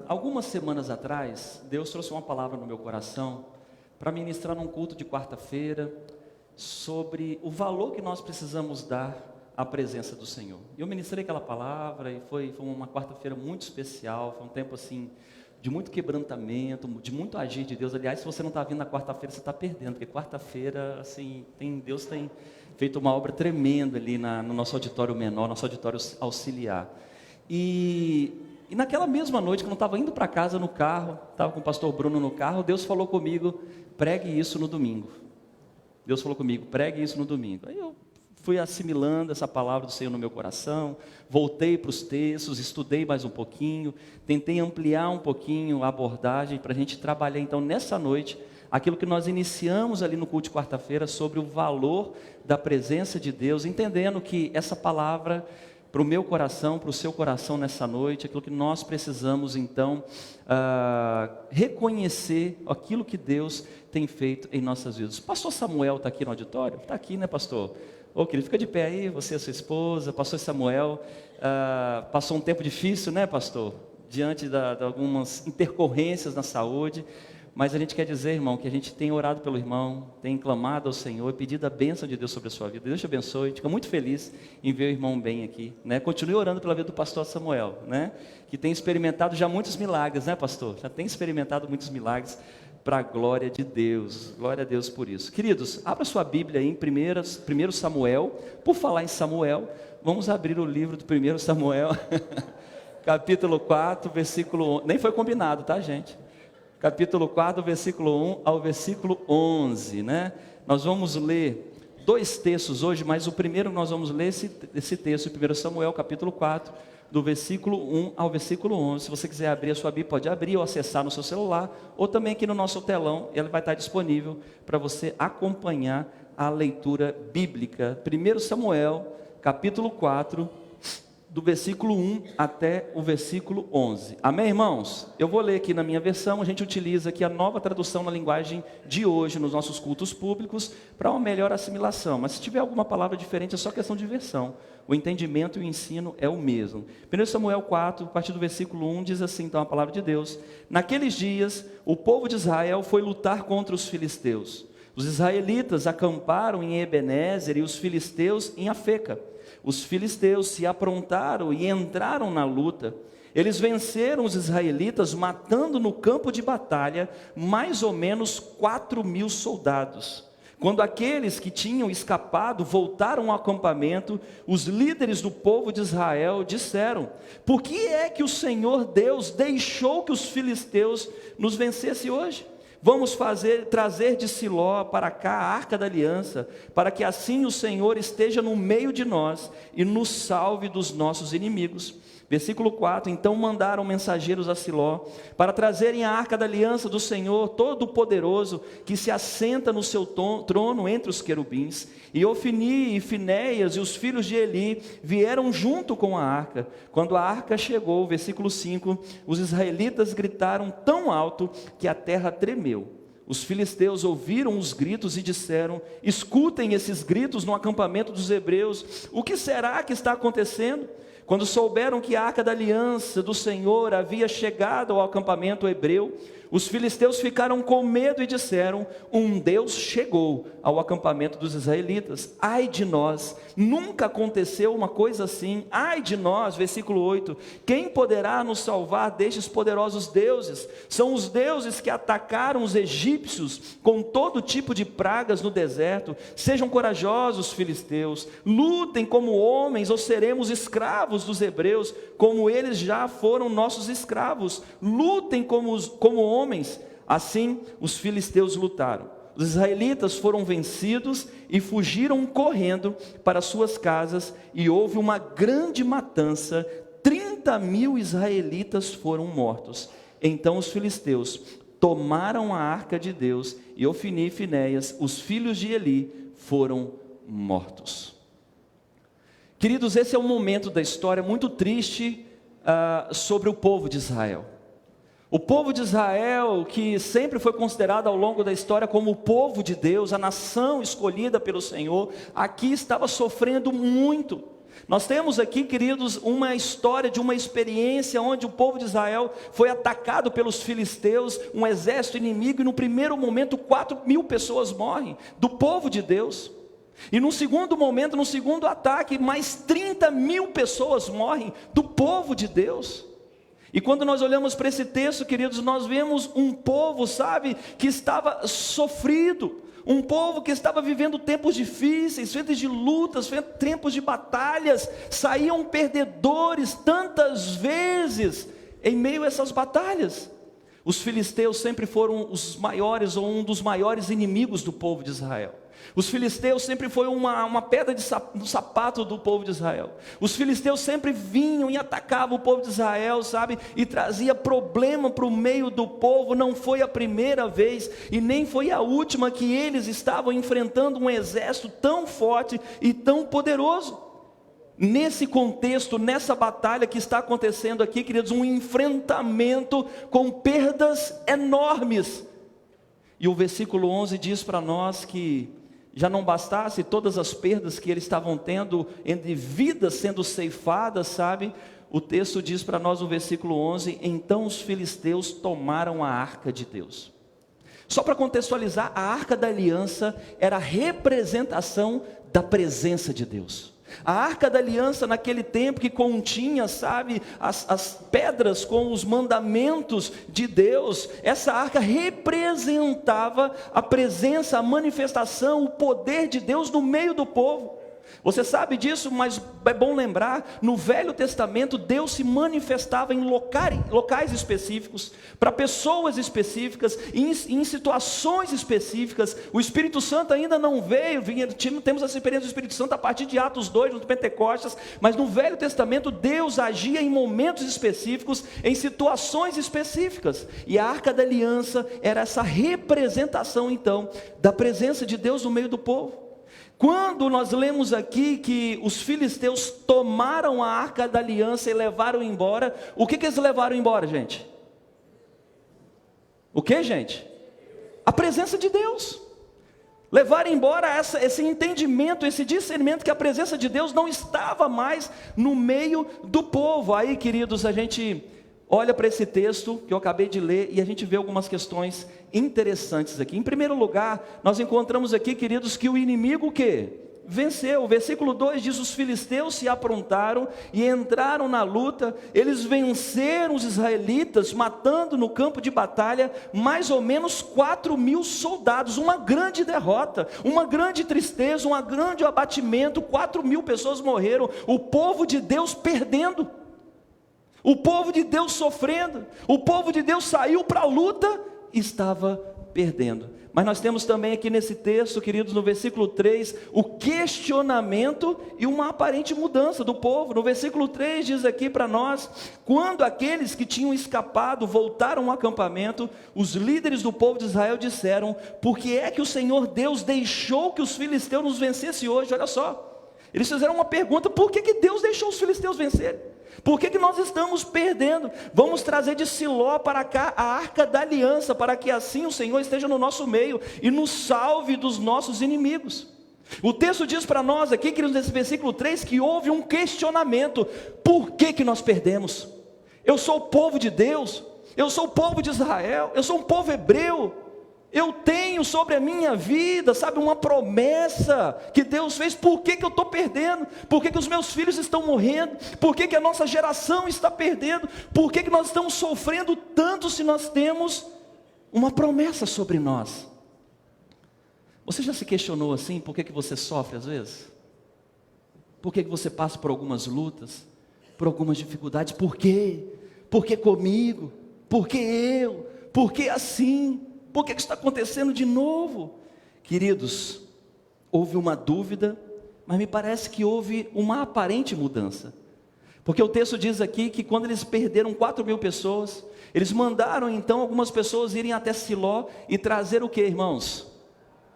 Algumas semanas atrás, Deus trouxe uma palavra no meu coração para ministrar num culto de quarta-feira sobre o valor que nós precisamos dar à presença do Senhor. Eu ministrei aquela palavra e foi uma quarta-feira muito especial, foi um tempo assim de muito quebrantamento, de muito agir de Deus. Aliás, se você não está vindo na quarta-feira, você está perdendo, porque quarta-feira, assim, Deus tem feito uma obra tremenda ali no nosso auditório menor, nosso auditório auxiliar. E naquela mesma noite, que eu não estava indo para casa no carro, estava com o pastor Bruno no carro, Deus falou comigo, pregue isso no domingo. Deus falou comigo, pregue isso no domingo. Aí eu fui assimilando essa palavra do Senhor no meu coração, voltei para os textos, estudei mais um pouquinho, tentei ampliar um pouquinho a abordagem para a gente trabalhar então nessa noite, aquilo que nós iniciamos ali no culto de quarta-feira sobre o valor da presença de Deus, entendendo que essa palavra para o meu coração, para o seu coração nessa noite, aquilo que nós precisamos então reconhecer aquilo que Deus tem feito em nossas vidas. Pastor Samuel está aqui no auditório? Está aqui, né, pastor? Ô, querido, fica de pé aí, você e a sua esposa. Pastor Samuel passou um tempo difícil, né, pastor? Diante de algumas intercorrências na saúde. Mas a gente quer dizer, irmão, que a gente tem orado pelo irmão, tem clamado ao Senhor, pedido a bênção de Deus sobre a sua vida. Deus te abençoe, a gente fica muito feliz em ver o irmão bem aqui, né? Continue orando pela vida do pastor Samuel, né? Que tem experimentado já muitos milagres, né, pastor? Já tem experimentado muitos milagres para a glória de Deus. Glória a Deus por isso. Queridos, abra sua Bíblia aí em 1 Samuel. Por falar em Samuel, vamos abrir o livro do 1 Samuel, capítulo 4, versículo 1. Nem foi combinado, tá, gente? Capítulo 4, versículo 1 ao versículo 11, né? Nós vamos ler dois textos hoje, mas o primeiro nós vamos ler esse texto, 1 Samuel, capítulo 4, do versículo 1 ao versículo 11. Se você quiser abrir a sua Bíblia, pode abrir ou acessar no seu celular, ou também aqui no nosso telão, ele vai estar disponível para você acompanhar a leitura bíblica. 1 Samuel, capítulo 4, do versículo 1 até o versículo 11. Amém, irmãos? Eu vou ler aqui na minha versão, a gente utiliza aqui a nova tradução na linguagem de hoje, nos nossos cultos públicos, para uma melhor assimilação. Mas se tiver alguma palavra diferente, é só questão de versão. O entendimento e o ensino é o mesmo. 1 Samuel 4, a partir do versículo 1, diz assim, então, a palavra de Deus. Naqueles dias, o povo de Israel foi lutar contra os filisteus. Os israelitas acamparam em Ebenezer e os filisteus em Afeca. Os filisteus se aprontaram e entraram na luta. Eles venceram os israelitas, matando no campo de batalha mais ou menos 4.000 soldados. Quando aqueles que tinham escapado voltaram ao acampamento, os líderes do povo de Israel disseram: por que é que o Senhor Deus deixou que os filisteus nos vencessem hoje? Vamos trazer de Siló para cá a arca da aliança, para que assim o Senhor esteja no meio de nós e nos salve dos nossos inimigos. Versículo 4, então mandaram mensageiros a Siló, para trazerem a arca da aliança do Senhor Todo-Poderoso, que se assenta no seu trono entre os querubins. E Ofni e Finéias e os filhos de Eli vieram junto com a arca. Quando a arca chegou, versículo 5, os israelitas gritaram tão alto que a terra tremeu. Os filisteus ouviram os gritos e disseram: escutem esses gritos no acampamento dos hebreus, o que será que está acontecendo? Quando souberam que a arca da aliança do Senhor havia chegado ao acampamento hebreu, os filisteus ficaram com medo e disseram: um Deus chegou ao acampamento dos israelitas. Ai de nós, nunca aconteceu uma coisa assim. Ai de nós, versículo 8, quem poderá nos salvar destes poderosos deuses? São os deuses que atacaram os egípcios com todo tipo de pragas no deserto. Sejam corajosos, filisteus, lutem como homens ou seremos escravos dos hebreus, como eles já foram nossos escravos. Lutem como homens. Assim os filisteus lutaram. Os israelitas foram vencidos e fugiram correndo para suas casas, e houve uma grande matança. 30.000 israelitas foram mortos. Então os filisteus tomaram a arca de Deus, e Ofni e Finéias, os filhos de Eli, foram mortos. Queridos, esse é um momento da história muito triste sobre o povo de Israel. O povo de Israel, que sempre foi considerado ao longo da história como o povo de Deus, a nação escolhida pelo Senhor, aqui estava sofrendo muito. Nós temos aqui, queridos, uma história de uma experiência onde o povo de Israel foi atacado pelos filisteus, um exército inimigo, e no primeiro momento 4.000 pessoas morrem do povo de Deus. E no segundo momento, no segundo ataque, mais 30.000 pessoas morrem do povo de Deus. E quando nós olhamos para esse texto, queridos, nós vemos um povo, sabe, que estava sofrido, um povo que estava vivendo tempos difíceis, tempos de lutas, tempos de batalhas, saíam perdedores tantas vezes em meio a essas batalhas. Os filisteus sempre foram os maiores, ou um dos maiores inimigos do povo de Israel. Os filisteus sempre foi uma pedra no sapato do povo de Israel. Os filisteus sempre vinham e atacavam o povo de Israel, sabe? E trazia problema para o meio do povo. Não foi a primeira vez e nem foi a última que eles estavam enfrentando um exército tão forte e tão poderoso. Nesse contexto, nessa batalha que está acontecendo aqui, queridos, um enfrentamento com perdas enormes. E o versículo 11 diz para nós que já não bastasse todas as perdas que eles estavam tendo, entre vidas sendo ceifadas, sabe? O texto diz para nós no versículo 11, então os filisteus tomaram a arca de Deus. Só para contextualizar, a arca da aliança era a representação da presença de Deus. A arca da aliança naquele tempo que continha, sabe, as pedras com os mandamentos de Deus, essa arca representava a presença, a manifestação, o poder de Deus no meio do povo. Você sabe disso, mas é bom lembrar, no Velho Testamento Deus se manifestava em locais específicos, para pessoas específicas, em situações específicas. O Espírito Santo ainda não veio, temos essa experiência do Espírito Santo a partir de Atos 2, no Pentecostes, mas no Velho Testamento Deus agia em momentos específicos, em situações específicas, e a Arca da Aliança era essa representação então, da presença de Deus no meio do povo. Quando nós lemos aqui que os filisteus tomaram a Arca da Aliança e levaram embora, o que eles levaram embora, gente? O que, gente? A presença de Deus. Levaram embora esse entendimento, esse discernimento que a presença de Deus não estava mais no meio do povo. Aí, queridos, a gente olha para esse texto que eu acabei de ler e a gente vê algumas questões interessantes aqui. Em primeiro lugar, nós encontramos aqui, queridos, que o inimigo o quê? Venceu. O versículo 2 diz, os filisteus se aprontaram e entraram na luta, eles venceram os israelitas, matando no campo de batalha, mais ou menos 4.000 soldados, uma grande derrota, uma grande tristeza, um grande abatimento, 4.000 pessoas morreram, o povo de Deus perdendo, o povo de Deus sofrendo, o povo de Deus saiu para a luta e estava perdendo. Mas nós temos também aqui nesse texto, queridos, no versículo 3, o questionamento e uma aparente mudança do povo. No versículo 3 diz aqui para nós, quando aqueles que tinham escapado voltaram ao acampamento, os líderes do povo de Israel disseram, por que é que o Senhor Deus deixou que os filisteus nos vencessem hoje? Olha só, eles fizeram uma pergunta, por que Deus deixou os filisteus vencerem? Por que nós estamos perdendo? Vamos trazer de Siló para cá a Arca da Aliança, para que assim o Senhor esteja no nosso meio e nos salve dos nossos inimigos. O texto diz para nós aqui, queridos, nesse versículo 3, que houve um questionamento. Por que nós perdemos? Eu sou o povo de Deus, eu sou o povo de Israel, eu sou um povo hebreu. Eu tenho sobre a minha vida, sabe, uma promessa que Deus fez. Por que eu estou perdendo? Por que os meus filhos estão morrendo? Por que a nossa geração está perdendo? Por que nós estamos sofrendo tanto se nós temos uma promessa sobre nós? Você já se questionou assim? Por que você sofre às vezes? Por que você passa por algumas lutas? Por algumas dificuldades? Por quê? Por que comigo? Por que eu? Por que assim? Por que está acontecendo de novo? Queridos, houve uma dúvida, mas me parece que houve uma aparente mudança. Porque o texto diz aqui que quando eles perderam 4.000 pessoas, eles mandaram então algumas pessoas irem até Siló e trazer o que, irmãos?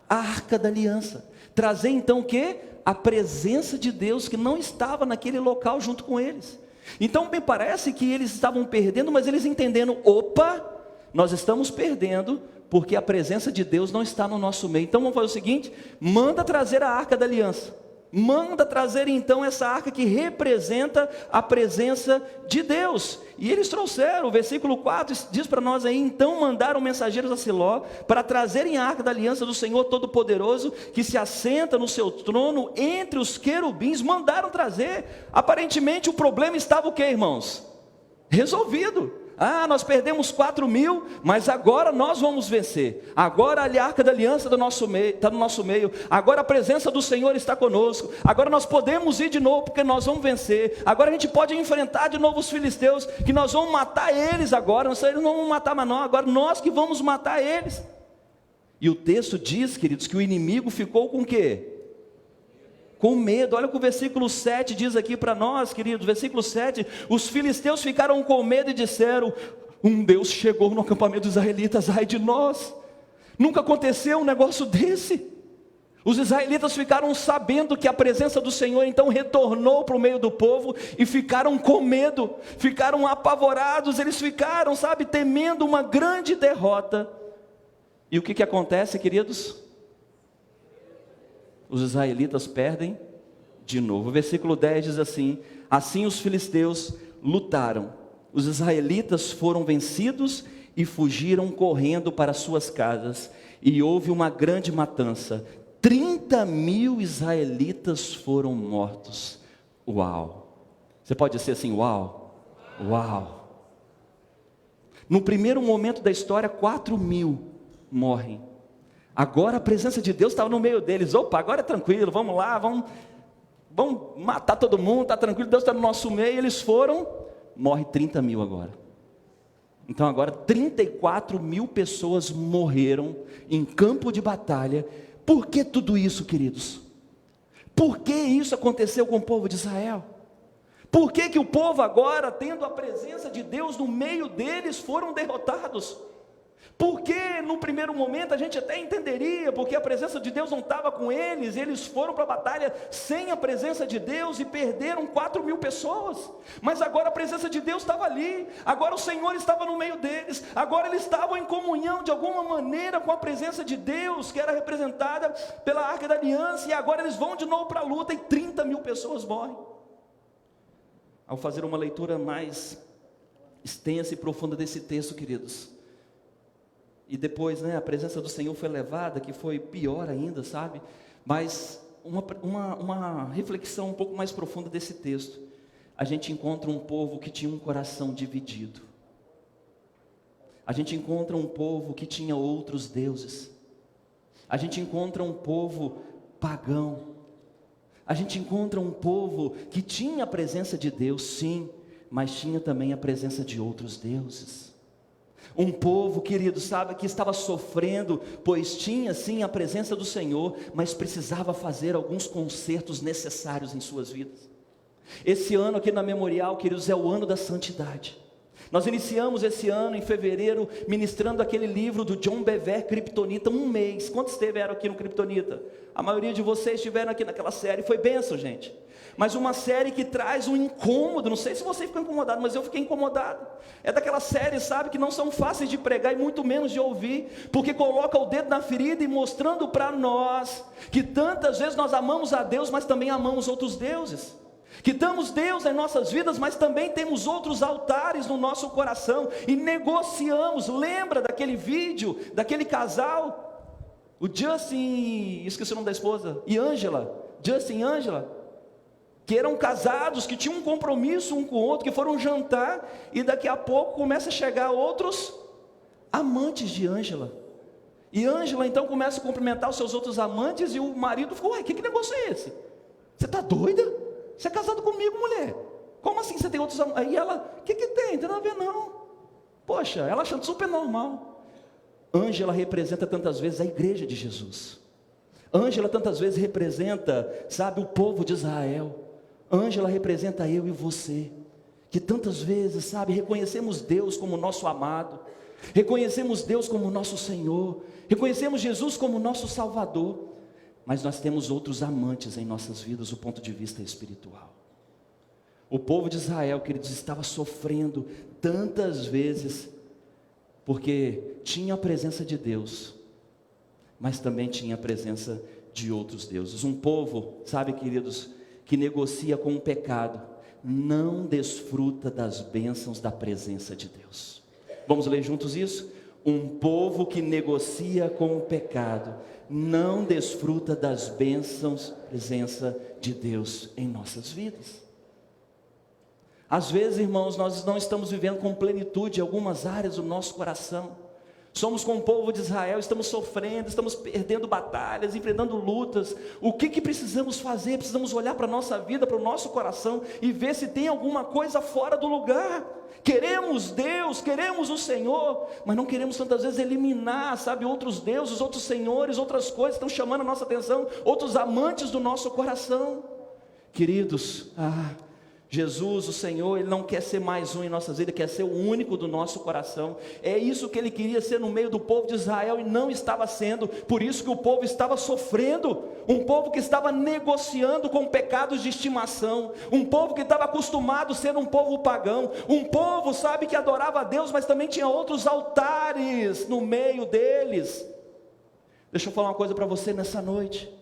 A Arca da Aliança. Trazer então o que? A presença de Deus que não estava naquele local junto com eles. Então me parece que eles estavam perdendo, mas eles entendendo, opa, nós estamos perdendo, porque a presença de Deus não está no nosso meio. Então vamos fazer o seguinte, manda trazer a Arca da Aliança. manda trazer então essa arca que representa a presença de Deus. E eles trouxeram, o versículo 4 diz para nós aí: então mandaram mensageiros a Siló para trazerem a arca da aliança do Senhor Todo-Poderoso, que se assenta no seu trono entre os querubins. Mandaram trazer. Aparentemente o problema estava o quê, irmãos? Resolvido. Nós perdemos 4.000, mas agora nós vamos vencer. Agora a arca da aliança está no nosso meio. Agora a presença do Senhor está conosco. Agora nós podemos ir de novo, porque nós vamos vencer. Agora a gente pode enfrentar de novo os filisteus, que nós vamos matar eles agora. Eles não vão matar mais nós, agora nós que vamos matar eles. E o texto diz, queridos, que o inimigo ficou com o quê? Com medo. Olha o que o versículo 7 diz aqui para nós, queridos. Versículo 7: os filisteus ficaram com medo e disseram: um Deus chegou no acampamento dos israelitas, ai de nós, nunca aconteceu um negócio desse. Os israelitas ficaram sabendo que a presença do Senhor então retornou para o meio do povo, e ficaram com medo, ficaram apavorados, eles ficaram, temendo uma grande derrota. E o que acontece, queridos? Os israelitas perdem de novo. O versículo 10 diz assim: assim os filisteus lutaram, os israelitas foram vencidos e fugiram correndo para suas casas, e houve uma grande matança. 30.000 israelitas foram mortos. Uau! Você pode dizer assim: uau, uau. No primeiro momento da história, 4.000 morrem. Agora a presença de Deus estava no meio deles. Opa, agora é tranquilo, vamos lá, vamos matar todo mundo, está tranquilo, Deus está no nosso meio. Eles foram, morre 30.000 agora. Então agora 34.000 pessoas morreram em campo de batalha. Por que tudo isso, queridos? Por que isso aconteceu com o povo de Israel? Por que o povo agora, tendo a presença de Deus no meio deles, foram derrotados? Porque no primeiro momento a gente até entenderia, porque a presença de Deus não estava com eles, eles foram para a batalha sem a presença de Deus e perderam 4.000 pessoas. Mas agora a presença de Deus estava ali, agora o Senhor estava no meio deles, agora eles estavam em comunhão de alguma maneira com a presença de Deus, que era representada pela arca da aliança, e agora eles vão de novo para a luta e 30.000 pessoas morrem. Ao fazer uma leitura mais extensa e profunda desse texto, queridos, e depois, a presença do Senhor foi levada, que foi pior ainda, mas uma reflexão um pouco mais profunda desse texto, a gente encontra um povo que tinha um coração dividido. A gente encontra um povo que tinha outros deuses. A gente encontra um povo pagão. A gente encontra um povo que tinha a presença de Deus, sim, mas tinha também a presença de outros deuses. Um povo, querido, que estava sofrendo, pois tinha sim a presença do Senhor, mas precisava fazer alguns consertos necessários em suas vidas. Esse ano aqui na Memorial, queridos, é o ano da santidade. Nós iniciamos esse ano em fevereiro, ministrando aquele livro do John Bevere, Kryptonita, um mês. Quantos estiveram aqui no Kryptonita? A maioria de vocês estiveram aqui naquela série, foi bênção, gente. Mas uma série que traz um incômodo, não sei se você ficou incomodado, mas eu fiquei incomodado. É daquela série, que não são fáceis de pregar e muito menos de ouvir, porque coloca o dedo na ferida e mostrando para nós, que tantas vezes nós amamos a Deus, mas também amamos outros deuses. Que damos Deus em nossas vidas, mas também temos outros altares no nosso coração, e negociamos. Lembra daquele vídeo, daquele casal, o Justin, esqueci o nome da esposa, e Angela, Justin e Angela, que eram casados, que tinham um compromisso um com o outro, que foram jantar, e daqui a pouco começa a chegar outros amantes de Angela, e Angela então começa a cumprimentar os seus outros amantes, e o marido ficou: ué, que negócio é esse? Você está doida? Você é casado comigo, mulher? Como assim você tem outros amantes? Aí ela: o que tem? Não tem nada a ver não. Poxa, ela achando super normal. Ângela representa tantas vezes a igreja de Jesus. Ângela tantas vezes representa, o povo de Israel. Ângela representa eu e você, que tantas vezes, reconhecemos Deus como nosso amado, reconhecemos Deus como nosso Senhor, reconhecemos Jesus como nosso Salvador, mas nós temos outros amantes em nossas vidas do ponto de vista espiritual. O povo de Israel, queridos, estava sofrendo tantas vezes, porque tinha a presença de Deus, mas também tinha a presença de outros deuses. Um povo, sabe, queridos, que negocia com o pecado, não desfruta das bênçãos da presença de Deus. Vamos ler juntos isso? Um povo que negocia com o pecado, não desfruta das bênçãos da presença de Deus em nossas vidas. Às vezes, irmãos, nós não estamos vivendo com plenitude em algumas áreas do nosso coração. Somos como o povo de Israel, estamos sofrendo, estamos perdendo batalhas, enfrentando lutas. O que precisamos fazer? Precisamos olhar para a nossa vida, para o nosso coração e ver se tem alguma coisa fora do lugar. Queremos Deus, queremos o Senhor, mas não queremos tantas vezes eliminar, sabe, outros deuses, outros senhores, outras coisas que estão chamando a nossa atenção, outros amantes do nosso coração. Queridos, Jesus, o Senhor, Ele não quer ser mais um em nossas vidas, Ele quer ser o único do nosso coração. É isso que Ele queria ser no meio do povo de Israel e não estava sendo. Por isso que o povo estava sofrendo. Um povo que estava negociando com pecados de estimação. Um povo que estava acostumado a ser um povo pagão. Um povo, sabe, que adorava a Deus, mas também tinha outros altares no meio deles. Deixa eu falar uma coisa para você nessa noite.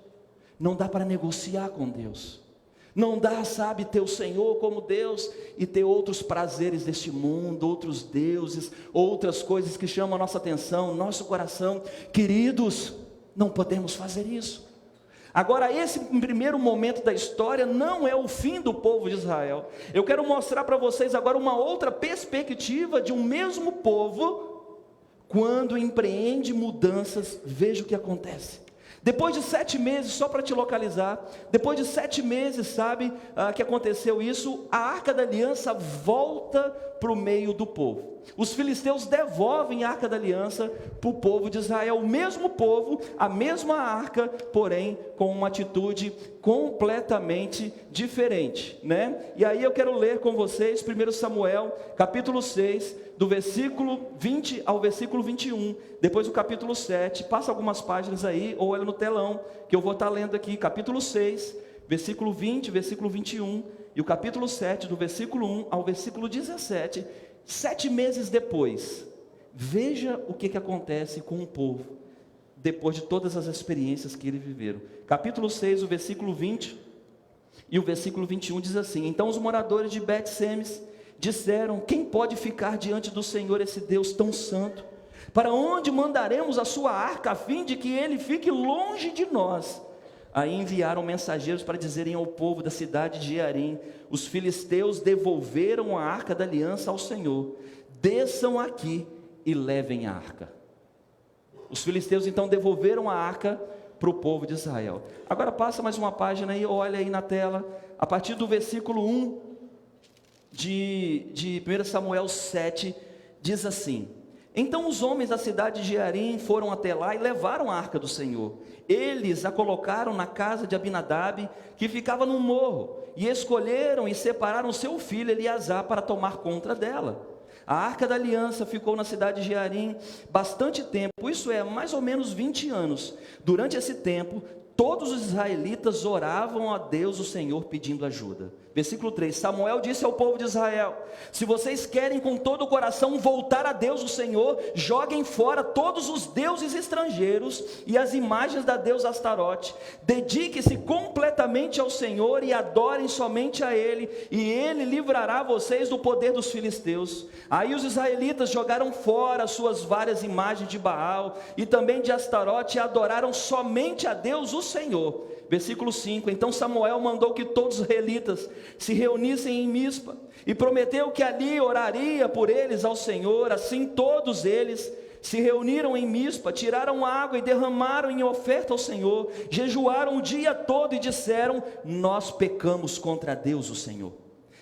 Não dá para negociar com Deus. Não dá, sabe, ter o Senhor como Deus e ter outros prazeres deste mundo, outros deuses, outras coisas que chamam a nossa atenção, nosso coração. Queridos, não podemos fazer isso. Agora, esse primeiro momento da história não é o fim do povo de Israel. Eu quero mostrar para vocês agora uma outra perspectiva de um mesmo povo, quando empreende mudanças. Veja o que acontece. Depois de 7 meses, só para te localizar, depois de 7 meses, sabe, que aconteceu isso, a Arca da Aliança volta para o meio do povo. Os filisteus devolvem a Arca da Aliança para o povo de Israel, o mesmo povo, a mesma arca, porém com uma atitude completamente diferente, né? E aí eu quero ler com vocês 1 Samuel, capítulo 6, do versículo 20 ao versículo 21, depois o capítulo 7, passa algumas páginas aí, ou olha no telão, que eu vou estar lendo aqui, capítulo 6, versículo 20, versículo 21, e o capítulo 7, do versículo 1 ao versículo 17, 7 meses depois. Veja o que acontece com o povo, depois de todas as experiências que eles viveram. Capítulo 6, o versículo 20 e o versículo 21 diz assim: Então os moradores de Bet-Semes disseram: quem pode ficar diante do Senhor, esse Deus tão santo? Para onde mandaremos a sua arca, a fim de que ele fique longe de nós? Aí enviaram mensageiros para dizerem ao povo da cidade de Jearim: os filisteus devolveram a arca da aliança ao Senhor, desçam aqui e levem a arca. Os filisteus então devolveram a arca para o povo de Israel. Agora passa mais uma página aí, olha aí na tela, a partir do versículo 1 de 1 Samuel 7, diz assim: Então os homens da cidade de Jearim foram até lá e levaram a arca do Senhor. Eles a colocaram na casa de Abinadab, que ficava no morro, e escolheram e separaram seu filho Eleazar para tomar conta dela. A arca da aliança ficou na cidade de Jearim bastante tempo, isso é, mais ou menos 20 anos. Durante esse tempo, todos os israelitas oravam a Deus, o Senhor, pedindo ajuda. Versículo 3, Samuel disse ao povo de Israel: se vocês querem com todo o coração voltar a Deus, o Senhor, joguem fora todos os deuses estrangeiros e as imagens da deusa Astarote. Dediquem-se completamente ao Senhor e adorem somente a Ele, e Ele livrará vocês do poder dos filisteus. Aí os israelitas jogaram fora suas várias imagens de Baal e também de Astarote e adoraram somente a Deus, o Senhor. Versículo 5, então Samuel mandou que todos os israelitas se reunissem em Mispa, e prometeu que ali oraria por eles ao Senhor. Assim todos eles se reuniram em Mispa, tiraram água e derramaram em oferta ao Senhor, jejuaram o dia todo e disseram: nós pecamos contra Deus, o Senhor.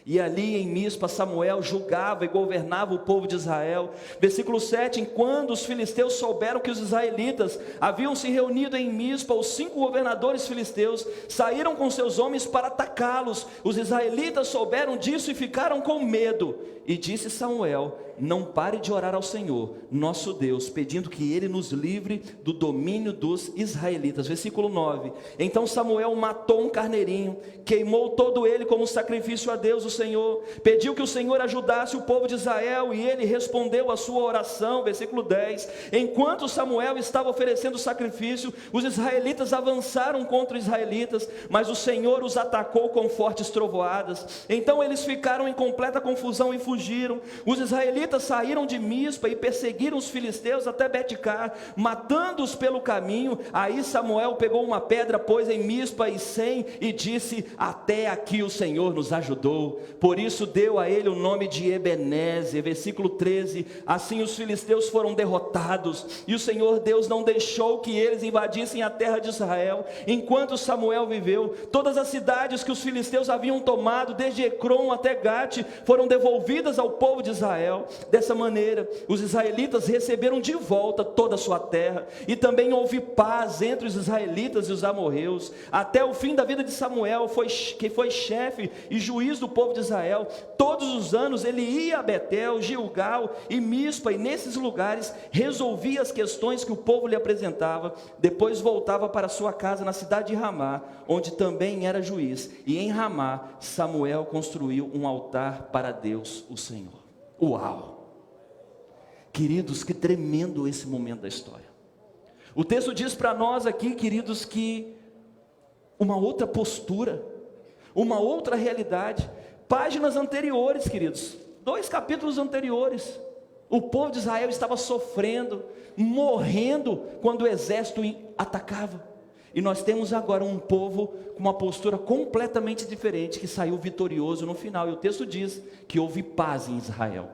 E ali em Mispa Samuel julgava e governava o povo de Israel. Versículo 7, enquanto os filisteus souberam que os israelitas haviam se reunido em Mispa, os 5 governadores filisteus saíram com seus homens para atacá-los. Os israelitas souberam disso e ficaram com medo. E disse Samuel: não pare de orar ao Senhor, nosso Deus, pedindo que Ele nos livre do domínio dos israelitas. Versículo 9, então Samuel matou um carneirinho, queimou todo ele como sacrifício a Deus o Senhor, pediu que o Senhor ajudasse o povo de Israel, e ele respondeu a sua oração. Versículo 10, enquanto Samuel estava oferecendo sacrifício, os israelitas avançaram contra os israelitas, mas o Senhor os atacou com fortes trovoadas. Então eles ficaram em completa confusão e fugiram. Os israelitas saíram de Mispa e perseguiram os filisteus até Bet-car, matando-os pelo caminho. Aí Samuel pegou uma pedra, pôs em Mispa e Sem, e disse: até aqui o Senhor nos ajudou. Por isso deu a ele o nome de Ebenezer. Versículo 13, assim os filisteus foram derrotados, e o Senhor Deus não deixou que eles invadissem a terra de Israel. Enquanto Samuel viveu, todas as cidades que os filisteus haviam tomado, desde Ecrom até Gate, foram devolvidas ao povo de Israel. Dessa maneira, os israelitas receberam de volta toda a sua terra, e também houve paz entre os israelitas e os amorreus, até o fim da vida de Samuel, que foi chefe e juiz do povo de Israel. Todos os anos ele ia a Betel, Gilgal e Mispa, e nesses lugares resolvia as questões que o povo lhe apresentava. Depois voltava para sua casa na cidade de Ramá, onde também era juiz, e em Ramá Samuel construiu um altar para Deus o Senhor. Uau! Queridos, que tremendo esse momento da história. O texto diz para nós aqui, queridos, que uma outra postura, uma outra realidade. Páginas anteriores, queridos, 2 capítulos anteriores, o povo de Israel estava sofrendo, morrendo, quando o exército atacava. E nós temos agora um povo com uma postura completamente diferente, que saiu vitorioso no final. E o texto diz que houve paz em Israel.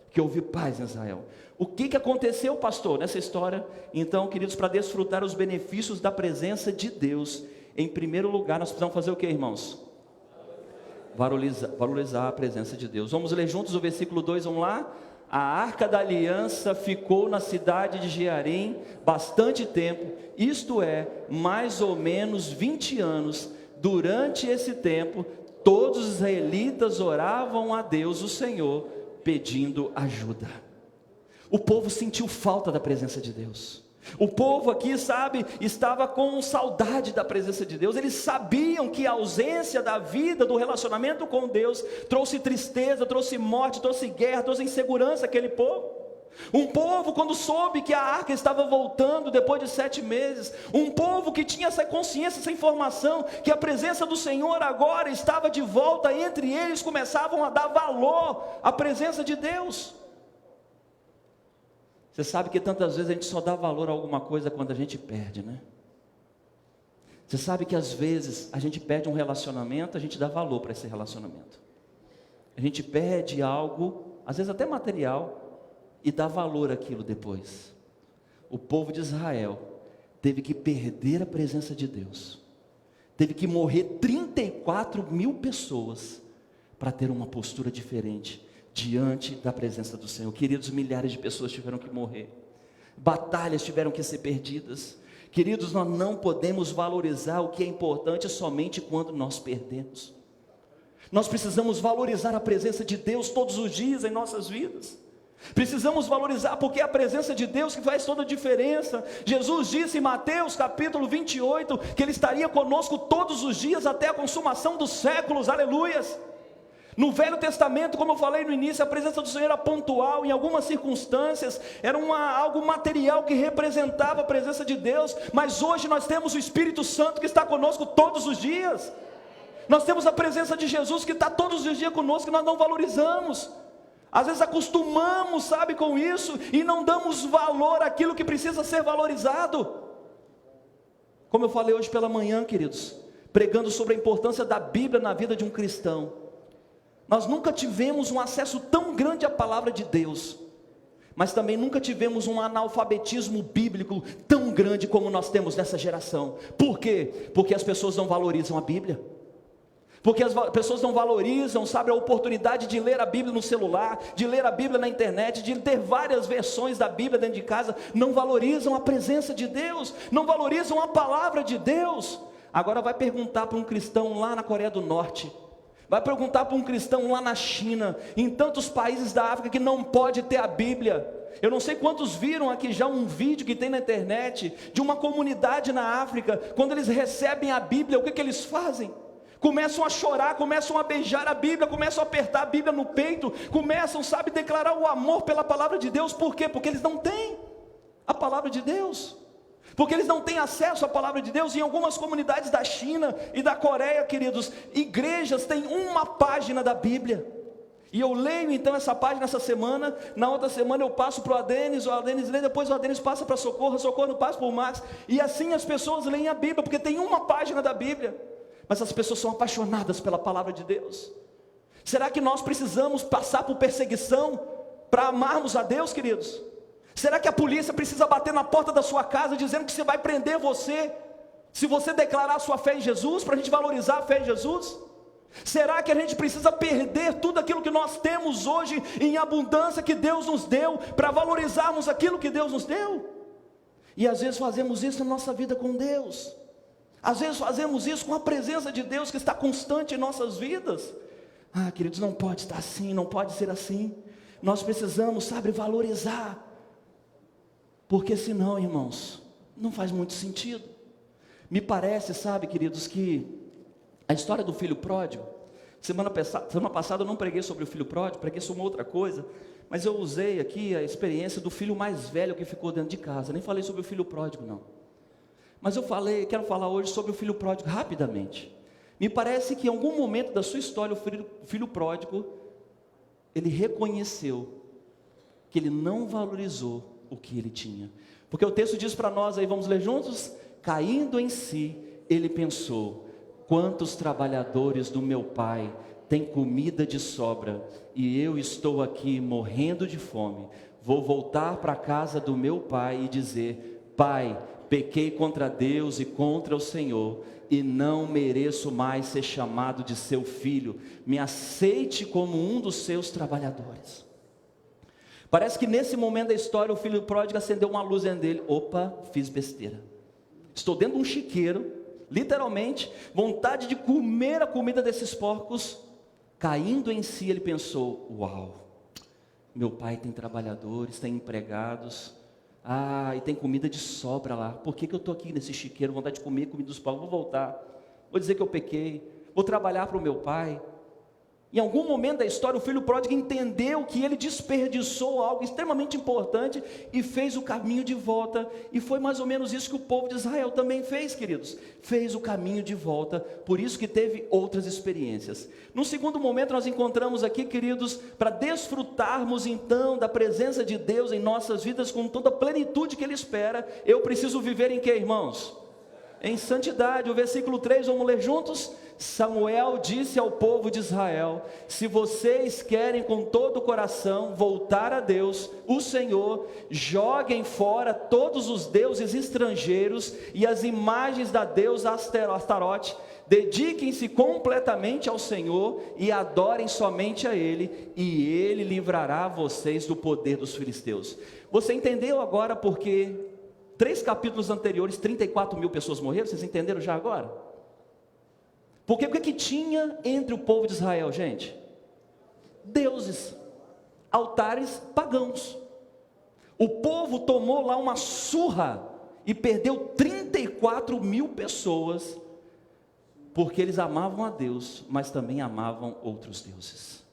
Que houve paz em Israel. O que aconteceu, pastor, nessa história? Então, queridos, para desfrutar os benefícios da presença de Deus, em primeiro lugar, nós precisamos fazer o que, irmãos? Valorizar a presença de Deus. Vamos ler juntos o versículo 2, vamos lá? A arca da aliança ficou na cidade de Jearim bastante tempo, isto é, mais ou menos 20 anos. Durante esse tempo, todos os israelitas oravam a Deus, o Senhor, pedindo ajuda. O povo sentiu falta da presença de Deus. O povo aqui, sabe, estava com saudade da presença de Deus. Eles sabiam que a ausência da vida, do relacionamento com Deus, trouxe tristeza, trouxe morte, trouxe guerra, trouxe insegurança àquele povo. Um povo, quando soube que a arca estava voltando depois de 7 meses, um povo que tinha essa consciência, essa informação, que a presença do Senhor agora estava de volta entre eles, começavam a dar valor à presença de Deus. Você sabe que tantas vezes a gente só dá valor a alguma coisa quando a gente perde, né? Você sabe que às vezes a gente perde um relacionamento, a gente dá valor para esse relacionamento. A gente perde algo, às vezes até material, e dá valor àquilo depois. O povo de Israel teve que perder a presença de Deus. Teve que morrer 34 mil pessoas para ter uma postura diferente diante da presença do Senhor. Queridos, milhares de pessoas tiveram que morrer, batalhas tiveram que ser perdidas. Queridos, nós não podemos valorizar o que é importante somente quando nós perdemos. Nós precisamos valorizar a presença de Deus todos os dias em nossas vidas. Precisamos valorizar, porque é a presença de Deus que faz toda a diferença. Jesus disse em Mateus capítulo 28, que Ele estaria conosco todos os dias até a consumação dos séculos, aleluias. No Velho Testamento, como eu falei no início, a presença do Senhor era pontual, em algumas circunstâncias, era algo material que representava a presença de Deus, mas hoje nós temos o Espírito Santo que está conosco todos os dias, nós temos a presença de Jesus que está todos os dias conosco, que nós não valorizamos, às vezes acostumamos, sabe, com isso, e não damos valor àquilo que precisa ser valorizado. Como eu falei hoje pela manhã, queridos, pregando sobre a importância da Bíblia na vida de um cristão. Nós nunca tivemos um acesso tão grande à palavra de Deus, mas também nunca tivemos um analfabetismo bíblico tão grande como nós temos nessa geração. Por quê? Porque as pessoas não valorizam a Bíblia, porque as pessoas não valorizam, sabe, a oportunidade de ler a Bíblia no celular, de ler a Bíblia na internet, de ter várias versões da Bíblia dentro de casa. Não valorizam a presença de Deus, não valorizam a palavra de Deus. Agora vai perguntar para um cristão lá na Coreia do Norte, Vai perguntar para um cristão lá na China, em tantos países da África que não pode ter a Bíblia. Eu não sei quantos viram aqui já um vídeo que tem na internet de uma comunidade na África. Quando eles recebem a Bíblia, o que eles fazem? Começam a chorar, começam a beijar a Bíblia, começam a apertar a Bíblia no peito, começam, sabe, declarar o amor pela palavra de Deus. Por quê? Porque eles não têm a palavra de Deus, porque eles não têm acesso à palavra de Deus. Em algumas comunidades da China e da Coreia, queridos, igrejas têm uma página da Bíblia, e eu leio então essa página essa semana, na outra semana eu passo para o Adenis lê, depois o Adenis passa para a Socorro passa para o Max, e assim as pessoas leem a Bíblia, porque tem uma página da Bíblia, mas as pessoas são apaixonadas pela palavra de Deus. Será que nós precisamos passar por perseguição para amarmos a Deus, queridos? Será que a polícia precisa bater na porta da sua casa dizendo que você vai prender você, se você declarar a sua fé em Jesus, para a gente valorizar a fé em Jesus? Será que a gente precisa perder tudo aquilo que nós temos hoje em abundância que Deus nos deu, para valorizarmos aquilo que Deus nos deu? E às vezes fazemos isso na nossa vida com Deus, às vezes fazemos isso com a presença de Deus que está constante em nossas vidas. Queridos, não pode estar assim, não pode ser assim. Nós precisamos, sabe, valorizar, porque senão, irmãos, não faz muito sentido. Me parece, sabe, queridos, que a história do filho pródigo, semana passada eu não preguei sobre o filho pródigo, preguei sobre uma outra coisa, mas eu usei aqui a experiência do filho mais velho que ficou dentro de casa. Nem falei sobre o filho pródigo não, mas quero falar hoje sobre o filho pródigo rapidamente. Me parece que em algum momento da sua história, o filho pródigo, ele reconheceu que ele não valorizou o que ele tinha, porque o texto diz para nós aí, vamos ler juntos? Caindo em si, ele pensou: quantos trabalhadores do meu pai têm comida de sobra, e eu estou aqui morrendo de fome. Vou voltar para a casa do meu pai e dizer: pai, pequei contra Deus e contra o Senhor, e não mereço mais ser chamado de seu filho. Me aceite como um dos seus trabalhadores. Parece que nesse momento da história, o filho pródigo acendeu uma luz dentro dele. Opa, fiz besteira. Estou dentro de um chiqueiro, literalmente, vontade de comer a comida desses porcos. Caindo em si, ele pensou: uau, meu pai tem trabalhadores, tem empregados, e tem comida de sobra lá. Por que eu estou aqui nesse chiqueiro, vontade de comer comida dos porcos? Vou voltar, vou dizer que eu pequei, vou trabalhar para o meu pai. Em algum momento da história, o filho pródigo entendeu que ele desperdiçou algo extremamente importante e fez o caminho de volta. E foi mais ou menos isso que o povo de Israel também fez, queridos. Fez o caminho de volta, por isso que teve outras experiências. No segundo momento, nós encontramos aqui, queridos, para desfrutarmos então da presença de Deus em nossas vidas com toda a plenitude que Ele espera. Eu preciso viver em quê, irmãos? Em santidade. O versículo 3, vamos ler juntos? Samuel disse ao povo de Israel: se vocês querem com todo o coração voltar a Deus, o Senhor, joguem fora todos os deuses estrangeiros e as imagens da deusa Astarote, dediquem-se completamente ao Senhor e adorem somente a Ele, e Ele livrará vocês do poder dos filisteus. Você entendeu agora porque 3 capítulos anteriores 34 mil pessoas morreram? Vocês entenderam já agora? Porque o que tinha entre o povo de Israel, gente? Deuses, altares pagãos. O povo tomou lá uma surra e perdeu 34 mil pessoas, porque eles amavam a Deus, mas também amavam outros deuses.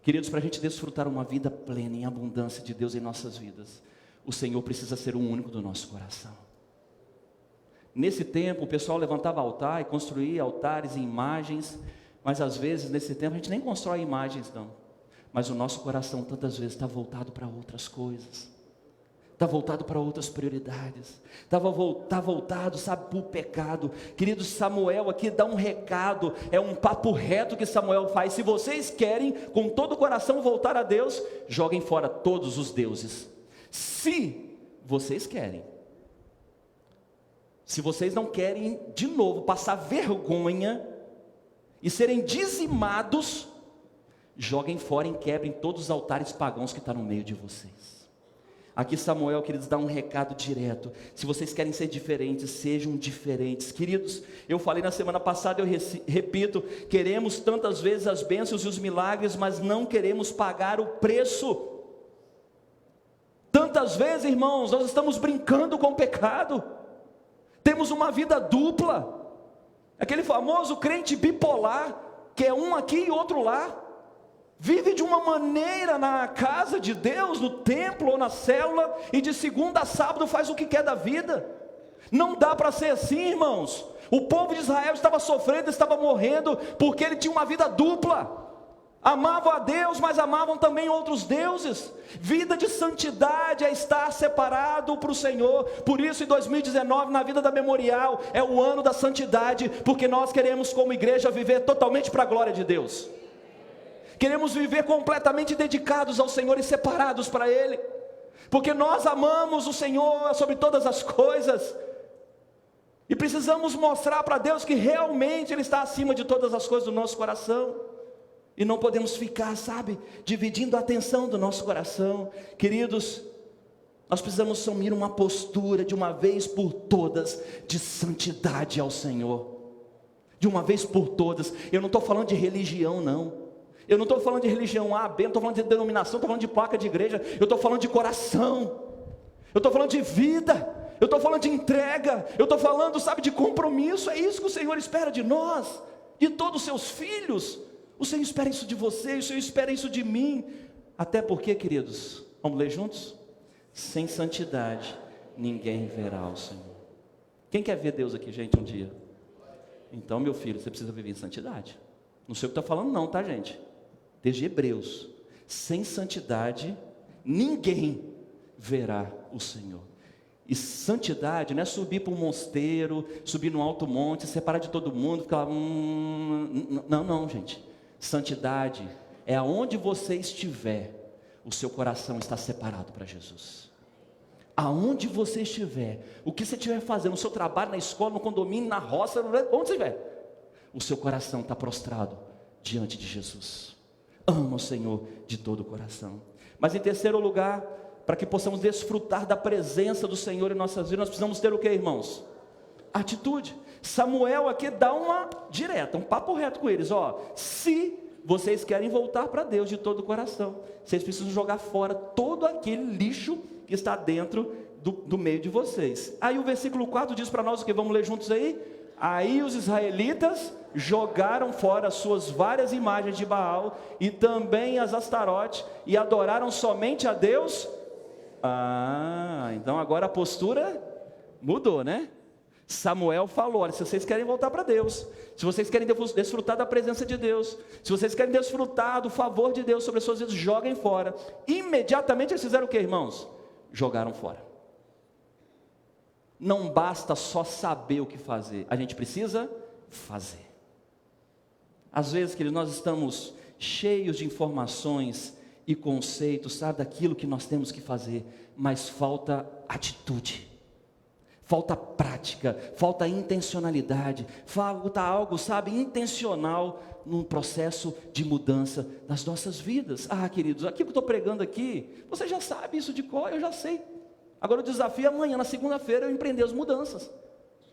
Queridos, para a gente desfrutar uma vida plena, em abundância de Deus em nossas vidas, o Senhor precisa ser o único do nosso coração. Nesse tempo, o pessoal levantava altar e construía altares e imagens, mas às vezes, nesse tempo, a gente nem constrói imagens não, mas o nosso coração tantas vezes está voltado para outras coisas, está voltado para outras prioridades, está voltado, sabe, para o pecado. Querido, Samuel aqui dá um recado, é um papo reto que Samuel faz: se vocês querem com todo o coração voltar a Deus, joguem fora todos os deuses. Se vocês querem. Se vocês não querem de novo passar vergonha e serem dizimados, joguem fora e quebrem todos os altares pagãos que estão no meio de vocês. Aqui Samuel, queridos, dá um recado direto: se vocês querem ser diferentes, sejam diferentes. Queridos, eu falei na semana passada, eu repito, queremos tantas vezes as bênçãos e os milagres, mas não queremos pagar o preço. Tantas vezes, irmãos, nós estamos brincando com o pecado, temos uma vida dupla, aquele famoso crente bipolar, que é um aqui e outro lá, vive de uma maneira na casa de Deus, no templo ou na célula, e de segunda a sábado faz o que quer da vida. Não dá para ser assim, irmãos. O povo de Israel estava sofrendo, estava morrendo, porque ele tinha uma vida dupla. Amavam a Deus, mas amavam também outros deuses. Vida de santidade é estar separado para o Senhor. Por isso em 2019, na vida da Memorial, é o ano da santidade, porque nós queremos como igreja viver totalmente para a glória de Deus. Queremos viver completamente dedicados ao Senhor e separados para Ele, porque nós amamos o Senhor sobre todas as coisas, e precisamos mostrar para Deus que realmente Ele está acima de todas as coisas do nosso coração. E não podemos ficar, sabe, dividindo a atenção do nosso coração. Queridos, nós precisamos assumir uma postura de uma vez por todas, de santidade ao Senhor. De uma vez por todas. Eu não estou falando de religião, não. Eu não estou falando de religião A, B, não estou falando de denominação, não estou falando de placa de igreja. Eu estou falando de coração. Eu estou falando de vida. Eu estou falando de entrega. Eu estou falando, sabe, de compromisso. É isso que o Senhor espera de nós, de todos os seus filhos. O Senhor espera isso de você, o Senhor espera isso de mim. Até porque, queridos, vamos ler juntos? Sem santidade, ninguém verá o Senhor. Quem quer ver Deus aqui, gente, um dia? Então, meu filho, você precisa viver em santidade. Não sei o que está falando não, tá, gente? Desde Hebreus. Sem santidade, ninguém verá o Senhor. E santidade não é subir para um mosteiro, subir no alto monte, separar de todo mundo, ficar lá, não, gente. Santidade é aonde você estiver, o seu coração está separado para Jesus. Aonde você estiver, o que você estiver fazendo, no seu trabalho, na escola, no condomínio, na roça, onde você estiver, o seu coração está prostrado diante de Jesus. Ama o Senhor de todo o coração. Mas em terceiro lugar, para que possamos desfrutar da presença do Senhor em nossas vidas, nós precisamos ter o que, irmãos? Atitude. Samuel aqui dá uma direta, um papo reto com eles, se vocês querem voltar para Deus de todo o coração, vocês precisam jogar fora todo aquele lixo que está dentro do meio de vocês. Aí o versículo 4 diz para nós o que? Vamos ler juntos aí? Aí os israelitas jogaram fora as suas várias imagens de Baal e também as Astarote e adoraram somente a Deus. Então agora a postura mudou, né? Samuel falou: olha, se vocês querem voltar para Deus, se vocês querem desfrutar da presença de Deus, se vocês querem desfrutar do favor de Deus sobre as suas vidas, joguem fora. Imediatamente eles fizeram o que, irmãos? Jogaram fora. Não basta só saber o que fazer, a gente precisa fazer. Às vezes, queridos, nós estamos cheios de informações e conceitos, sabe, daquilo que nós temos que fazer, mas falta atitude, falta prática, falta intencionalidade, falta algo, sabe, intencional num processo de mudança nas nossas vidas. Queridos, aquilo que eu estou pregando aqui, você já sabe isso de cor, eu já sei. Agora o desafio é amanhã, na segunda-feira, eu empreender as mudanças.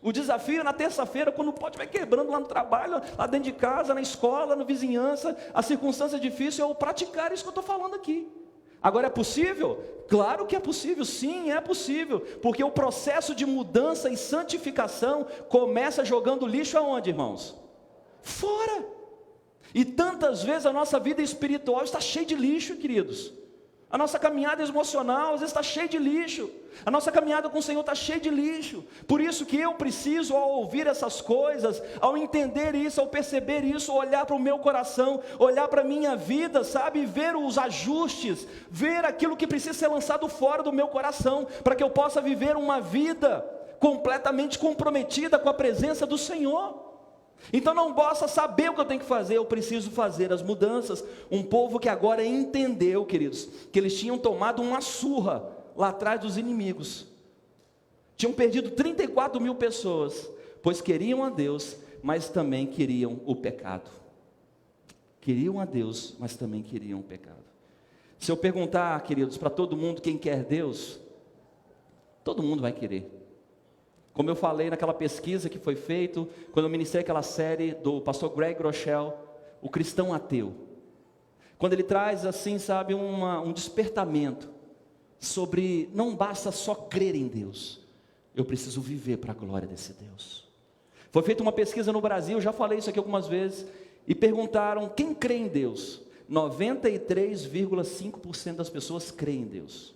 O desafio é na terça-feira, quando o pote vai quebrando lá no trabalho, lá dentro de casa, na escola, na vizinhança, a circunstância difícil, eu praticar isso que eu estou falando aqui. Agora é possível? Claro que é possível, sim, é possível, porque o processo de mudança e santificação começa jogando lixo aonde, irmãos? Fora. E tantas vezes a nossa vida espiritual está cheia de lixo, queridos. A nossa caminhada emocional às vezes está cheia de lixo. A nossa caminhada com o Senhor está cheia de lixo. Por isso que eu preciso, ao ouvir essas coisas, ao entender isso, ao perceber isso, olhar para o meu coração, olhar para a minha vida, sabe? Ver os ajustes, ver aquilo que precisa ser lançado fora do meu coração, para que eu possa viver uma vida completamente comprometida com a presença do Senhor. Então não basta saber o que eu tenho que fazer, eu preciso fazer as mudanças. Um povo que agora entendeu, queridos, que eles tinham tomado uma surra lá atrás dos inimigos. Tinham perdido 34 mil pessoas, pois queriam a Deus, mas também queriam o pecado. Queriam a Deus, mas também queriam o pecado. Se eu perguntar, queridos, para todo mundo quem quer Deus, todo mundo vai querer. Como eu falei naquela pesquisa que foi feita, quando eu ministrei aquela série do pastor Greg Rochelle, o cristão ateu. Quando ele traz assim, sabe, um despertamento sobre não basta só crer em Deus, eu preciso viver para a glória desse Deus. Foi feita uma pesquisa no Brasil, já falei isso aqui algumas vezes, e perguntaram quem crê em Deus. 93,5% das pessoas creem em Deus.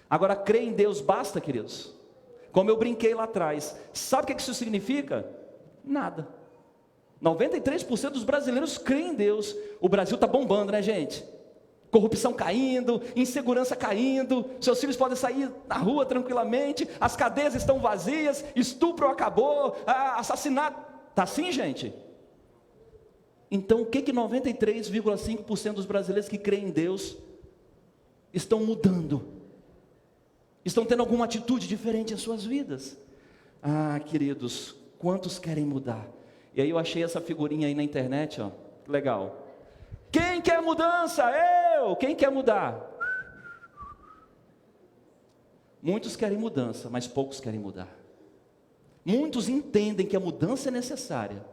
Agora, crer em Deus basta, queridos? Como eu brinquei lá atrás, sabe o que isso significa? Nada. 93% dos brasileiros creem em Deus. O Brasil está bombando, né, gente? Corrupção caindo, insegurança caindo, seus filhos podem sair na rua tranquilamente, as cadeias estão vazias, estupro acabou, assassinato. Está assim, gente? Então, o que 93,5% dos brasileiros que creem em Deus estão mudando? Estão tendo alguma atitude diferente em suas vidas? Ah, queridos, quantos querem mudar? E aí eu achei essa figurinha aí na internet, ó, legal. Quem quer mudança? Eu! Quem quer mudar? Muitos querem mudança, mas poucos querem mudar. Muitos entendem que a mudança é necessária.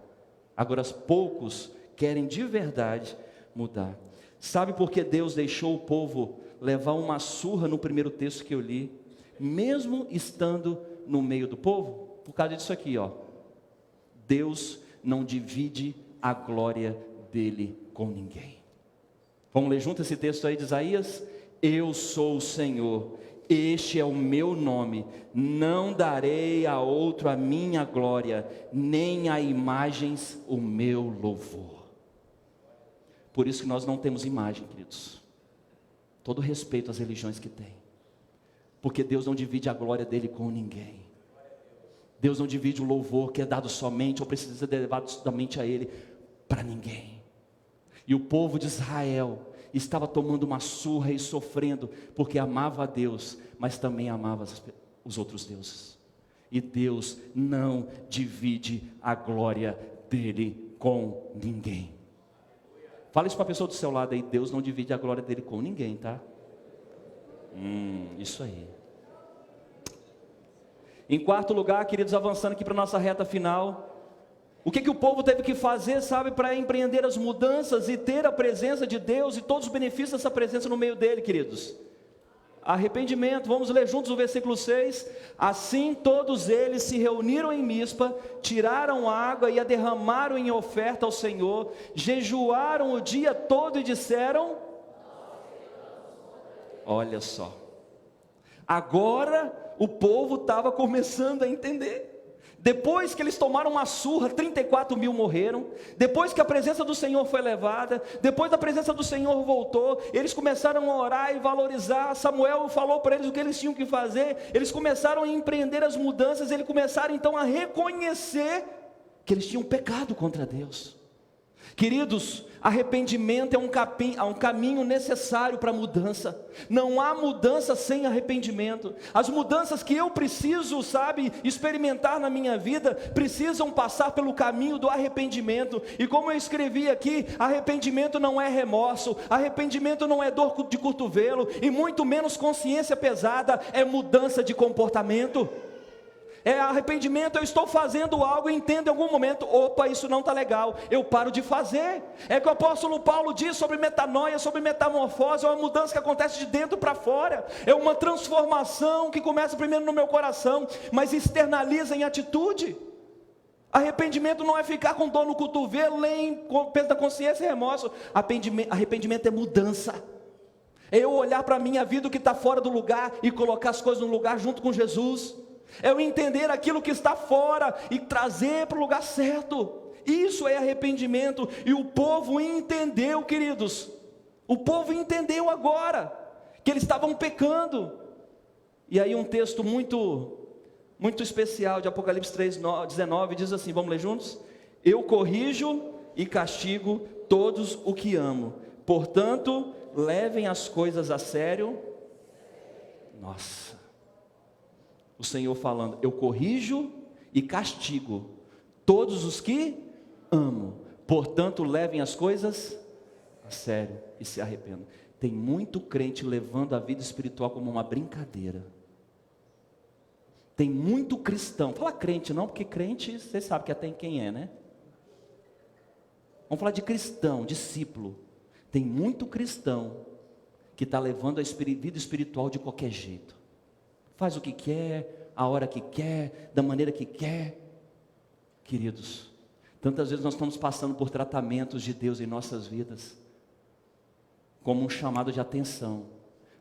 Agora, poucos querem de verdade mudar. Sabe por que Deus deixou o povo levar uma surra no primeiro texto que eu li, mesmo estando no meio do povo? Por causa disso aqui, ó. Deus não divide a glória dele com ninguém. Vamos ler junto esse texto aí de Isaías? Eu sou o Senhor, este é o meu nome, não darei a outro a minha glória, nem a imagens o meu louvor. Por isso que nós não temos imagem, queridos. Todo respeito às religiões que tem, porque Deus não divide a glória dele com ninguém. Deus não divide o louvor que é dado somente, ou precisa ser levado somente a ele, para ninguém. E o povo de Israel estava tomando uma surra e sofrendo, porque amava a Deus, mas também amava os outros deuses. E Deus não divide a glória dele com ninguém. Fala isso para a pessoa do seu lado aí, Deus não divide a glória dele com ninguém, tá? Isso aí. Em quarto lugar, queridos, avançando aqui para a nossa reta final, o que o povo teve que fazer, sabe, para empreender as mudanças e ter a presença de Deus e todos os benefícios dessa presença no meio dele, queridos? Arrependimento. Vamos ler juntos o versículo 6. Assim todos eles se reuniram em Mispa, tiraram água e a derramaram em oferta ao Senhor, jejuaram o dia todo e disseram, olha só, agora o povo estava começando a entender. Depois que eles tomaram uma surra, 34 mil morreram. Depois que a presença do Senhor foi levada, depois da presença do Senhor voltou, eles começaram a orar e valorizar. Samuel falou para eles o que eles tinham que fazer. Eles começaram a empreender as mudanças. Eles começaram então a reconhecer que eles tinham pecado contra Deus. Queridos, arrependimento é um caminho necessário para a mudança. Não há mudança sem arrependimento. As mudanças que eu preciso, sabe, experimentar na minha vida, precisam passar pelo caminho do arrependimento. E como eu escrevi aqui, arrependimento não é remorso, arrependimento não é dor de cotovelo, e muito menos consciência pesada, é mudança de comportamento. É arrependimento, eu estou fazendo algo e entendo em algum momento, opa, isso não está legal, eu paro de fazer. É que o apóstolo Paulo diz sobre metanoia, sobre metamorfose, é uma mudança que acontece de dentro para fora, é uma transformação que começa primeiro no meu coração, mas externaliza em atitude. Arrependimento não é ficar com dor no cotovelo, nem com peso da consciência e remorso. Arrependimento é mudança. É eu olhar para a minha vida, o que está fora do lugar, e colocar as coisas no lugar junto com Jesus. É eu entender aquilo que está fora e trazer para o lugar certo. Isso é arrependimento. E o povo entendeu, queridos. O povo entendeu agora que eles estavam pecando. E aí um texto muito especial de Apocalipse 3:19 diz assim, vamos ler juntos? Eu corrijo e castigo todos o que amo. Portanto, levem as coisas a sério. Nossa. O Senhor falando, eu corrijo e castigo todos os que amo, portanto levem as coisas a sério e se arrependam. Tem muito crente levando a vida espiritual como uma brincadeira. Tem muito cristão, fala crente não, porque crente, você sabe que até quem é, né? Vamos falar de cristão, discípulo. Tem muito cristão que está levando a vida espiritual de qualquer jeito. Faz o que quer, a hora que quer, da maneira que quer. Queridos, tantas vezes nós estamos passando por tratamentos de Deus em nossas vidas, como um chamado de atenção,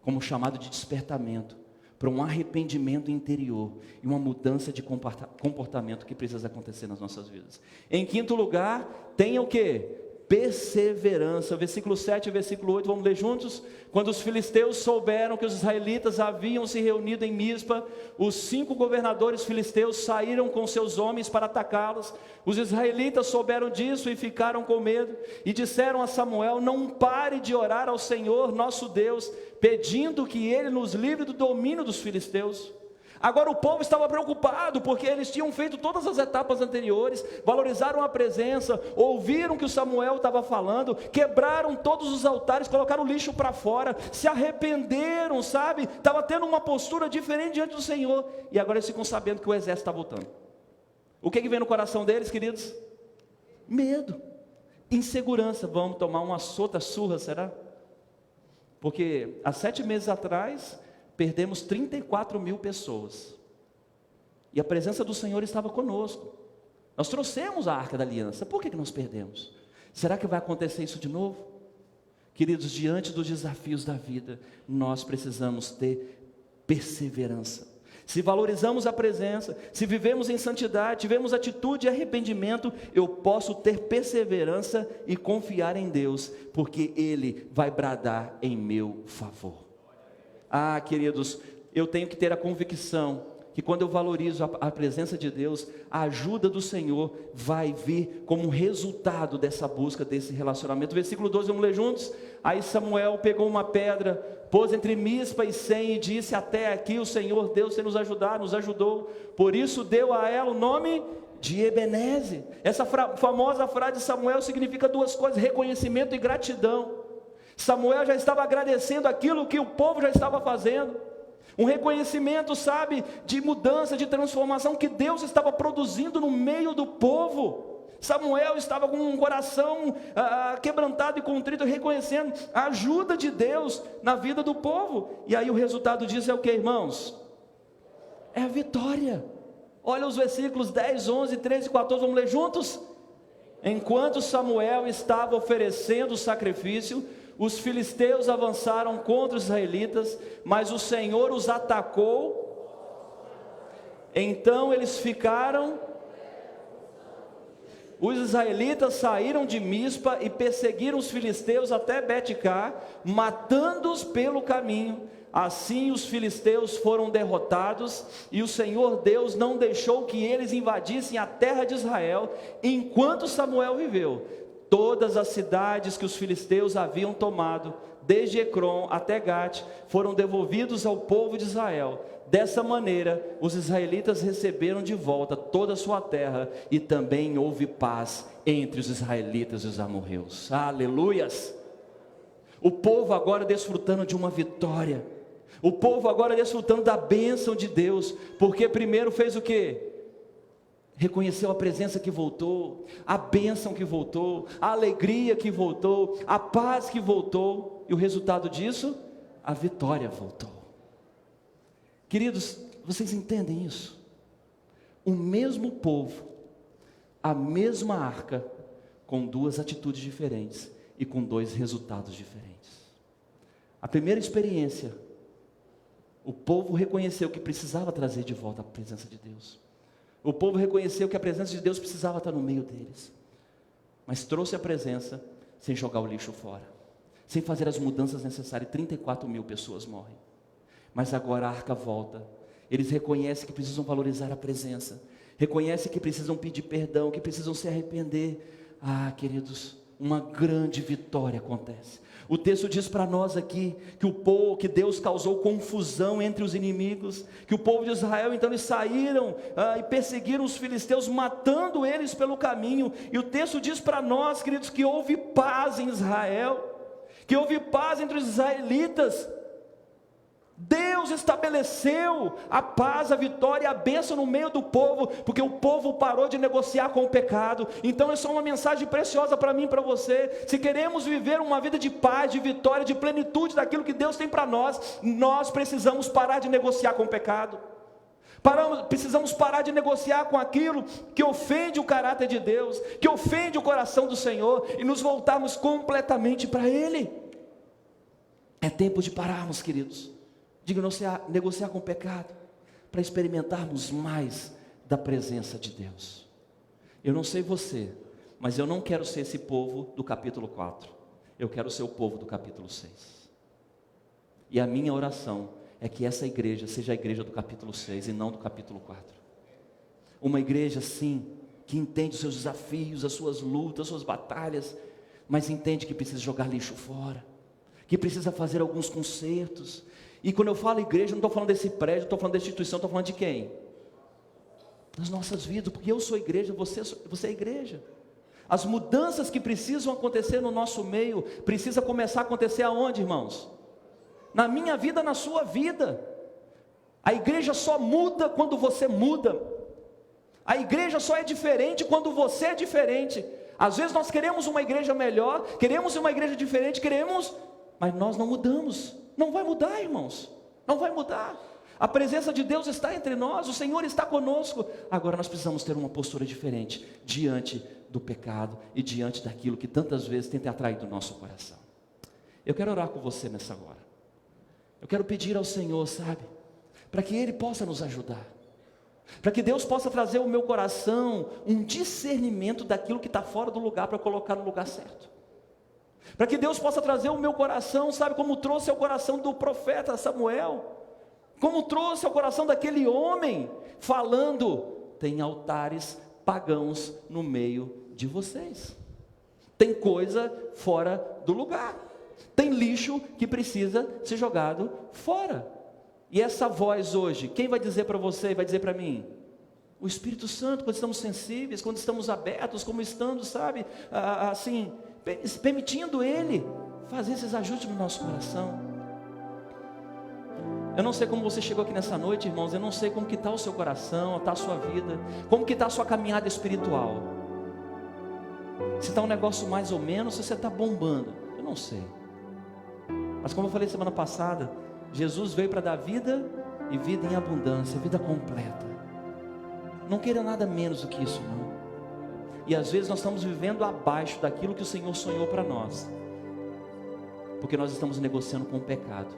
como um chamado de despertamento, para um arrependimento interior e uma mudança de comportamento que precisa acontecer nas nossas vidas. Em quinto lugar, tenha o quê? Perseverança. Versículo 7 e versículo 8, vamos ler juntos? Quando os filisteus souberam que os israelitas haviam se reunido em Mispa, os 5 governadores filisteus saíram com seus homens para atacá-los. Os israelitas souberam disso e ficaram com medo, e disseram a Samuel: não pare de orar ao Senhor nosso Deus, pedindo que Ele nos livre do domínio dos filisteus. Agora o povo estava preocupado, porque eles tinham feito todas as etapas anteriores, valorizaram a presença, ouviram o que o Samuel estava falando, quebraram todos os altares, colocaram o lixo para fora, se arrependeram, sabe? Estava tendo uma postura diferente diante do Senhor, e agora eles ficam sabendo que o exército está voltando. O que vem no coração deles, queridos? Medo, insegurança. Vamos tomar uma outra surra, será? Porque há 7 meses atrás perdemos 34 mil pessoas, e a presença do Senhor estava conosco. Nós trouxemos a Arca da Aliança. Por que nós perdemos? Será que vai acontecer isso de novo? Queridos, diante dos desafios da vida, nós precisamos ter perseverança. Se valorizamos a presença, se vivemos em santidade, tivemos atitude e arrependimento, eu posso ter perseverança e confiar em Deus, porque Ele vai bradar em meu favor. Ah, queridos, eu tenho que ter a convicção que quando eu valorizo a presença de Deus, a ajuda do Senhor vai vir como resultado dessa busca, desse relacionamento. Versículo 12, vamos ler juntos? Aí Samuel pegou uma pedra, pôs entre Mispa e Sem e disse: até aqui o Senhor Deus tem nos ajudado, nos ajudou. Por isso deu a ela o nome de Ebenezer. Essa famosa frase de Samuel significa 2 coisas: reconhecimento e gratidão. Samuel já estava agradecendo aquilo que o povo já estava fazendo, um reconhecimento, sabe, de mudança, de transformação que Deus estava produzindo no meio do povo. Samuel estava com um coração quebrantado e contrito, reconhecendo a ajuda de Deus na vida do povo. E aí o resultado disso é o que, irmãos? É a vitória. Olha os versículos 10, 11, 13 e 14, vamos ler juntos? Enquanto Samuel estava oferecendo o sacrifício, os filisteus avançaram contra os israelitas, mas o Senhor os atacou. Então eles ficaram. Os israelitas saíram de Mispa e perseguiram os filisteus até Bet-Cá, matando-os pelo caminho. Assim os filisteus foram derrotados, e o Senhor Deus não deixou que eles invadissem a terra de Israel, enquanto Samuel viveu. Todas as cidades que os filisteus haviam tomado, desde Ecrom até Gate, foram devolvidos ao povo de Israel. Dessa maneira, os israelitas receberam de volta toda a sua terra, e também houve paz entre os israelitas e os amorreus. Aleluias! O povo agora desfrutando de uma vitória, o povo agora desfrutando da bênção de Deus, porque primeiro fez o quê? Reconheceu a presença que voltou, a bênção que voltou, a alegria que voltou, a paz que voltou, e o resultado disso? A vitória voltou. Queridos, vocês entendem isso? O mesmo povo, a mesma arca, com 2 atitudes diferentes e com 2 resultados diferentes. A primeira experiência, o povo reconheceu que precisava trazer de volta a presença de Deus. O povo reconheceu que a presença de Deus precisava estar no meio deles, mas trouxe a presença sem jogar o lixo fora, sem fazer as mudanças necessárias. 34 mil pessoas morrem, mas agora a arca volta. Eles reconhecem que precisam valorizar a presença, reconhecem que precisam pedir perdão, que precisam se arrepender. Ah, queridos, uma grande vitória acontece. O texto diz para nós aqui que Deus causou confusão entre os inimigos, que o povo de Israel, então eles saíram e perseguiram os filisteus, matando eles pelo caminho. E o texto diz para nós, queridos, que houve paz em Israel. que houve paz entre os israelitas. Deus estabeleceu a paz, a vitória e a bênção no meio do povo, porque o povo parou de negociar com o pecado. Então é só uma mensagem preciosa para mim e para você. Se queremos viver uma vida de paz, de vitória, de plenitude daquilo que Deus tem para nós, nós precisamos parar de negociar com o pecado. Precisamos parar de negociar com aquilo que ofende o caráter de Deus, que ofende o coração do Senhor, e nos voltarmos completamente para Ele. É tempo de pararmos, queridos, de negociar com o pecado, para experimentarmos mais da presença de Deus. Eu não sei você, mas eu não quero ser esse povo do capítulo 4, eu quero ser o povo do capítulo 6, e a minha oração é que essa igreja seja a igreja do capítulo 6 e não do capítulo 4. Uma igreja, sim, que entende os seus desafios, as suas lutas, as suas batalhas, mas entende que precisa jogar lixo fora, que precisa fazer alguns consertos. E quando eu falo igreja, não estou falando desse prédio, estou falando da instituição, estou falando de quem? Das nossas vidas, porque eu sou igreja, você é igreja. As mudanças que precisam acontecer no nosso meio, precisa começar a acontecer aonde, irmãos? Na minha vida, na sua vida. A igreja só muda quando você muda. A igreja só é diferente quando você é diferente. Às vezes nós queremos uma igreja melhor, queremos uma igreja diferente, mas nós não mudamos. Não vai mudar, irmãos, não vai mudar. A presença de Deus está entre nós, o Senhor está conosco. Agora nós precisamos ter uma postura diferente diante do pecado e diante daquilo que tantas vezes tem atraído o nosso coração. Eu quero orar com você nessa hora. Eu quero pedir ao Senhor, sabe, para que Ele possa nos ajudar, para que Deus possa trazer ao meu coração um discernimento daquilo que está fora do lugar, para colocar no lugar certo, para que Deus possa trazer ao meu coração, sabe, como trouxe ao coração do profeta Samuel, como trouxe ao coração daquele homem, falando: tem altares pagãos no meio de vocês, tem coisa fora do lugar, tem lixo que precisa ser jogado fora. E essa voz hoje, quem vai dizer para você e vai dizer para mim? O Espírito Santo, quando estamos sensíveis, quando estamos abertos, como estando, sabe, assim, permitindo Ele fazer esses ajustes no nosso coração. Eu não sei como você chegou aqui nessa noite, irmãos, eu não sei como que está o seu coração, está a sua vida, como que está a sua caminhada espiritual. Se está um negócio mais ou menos, se você está bombando, eu não sei. Mas como eu falei semana passada, Jesus veio para dar vida e vida em abundância, vida completa. Não queira nada menos do que isso, não. E às vezes nós estamos vivendo abaixo daquilo que o Senhor sonhou para nós, porque nós estamos negociando com o pecado,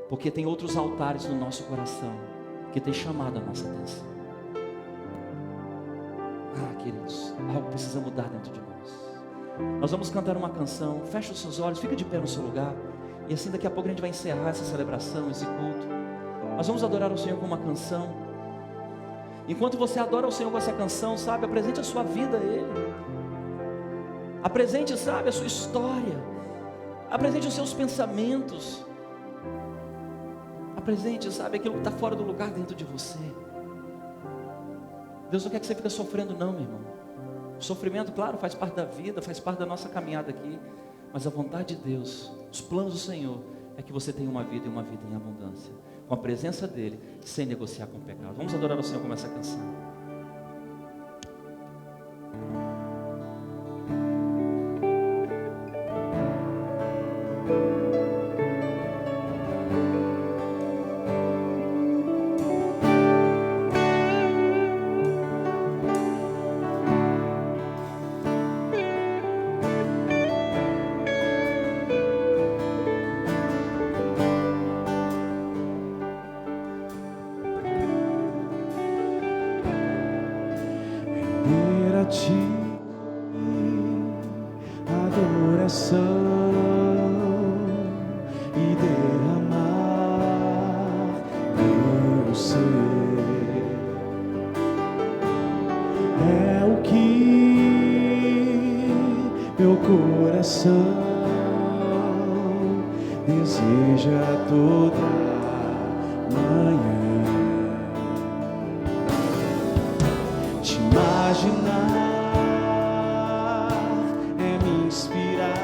porque tem outros altares no nosso coração que tem chamado a nossa atenção. Queridos, algo precisa mudar dentro de nós. Nós vamos cantar uma canção, fecha os seus olhos, fica de pé no seu lugar, e assim daqui a pouco a gente vai encerrar essa celebração, esse culto. Nós vamos adorar o Senhor com uma canção. Enquanto você adora o Senhor com essa canção, sabe, apresente a sua vida a Ele, apresente, sabe, a sua história, apresente os seus pensamentos, apresente, sabe, aquilo que está fora do lugar dentro de você. Deus não quer que você fique sofrendo não, meu irmão. O sofrimento, claro, faz parte da vida, faz parte da nossa caminhada aqui, mas a vontade de Deus, os planos do Senhor, é que você tenha uma vida e uma vida em abundância, com a presença dEle, sem negociar com o pecado. Vamos adorar o Senhor com essa canção. meu coração deseja toda manhã te imaginar, é me inspirar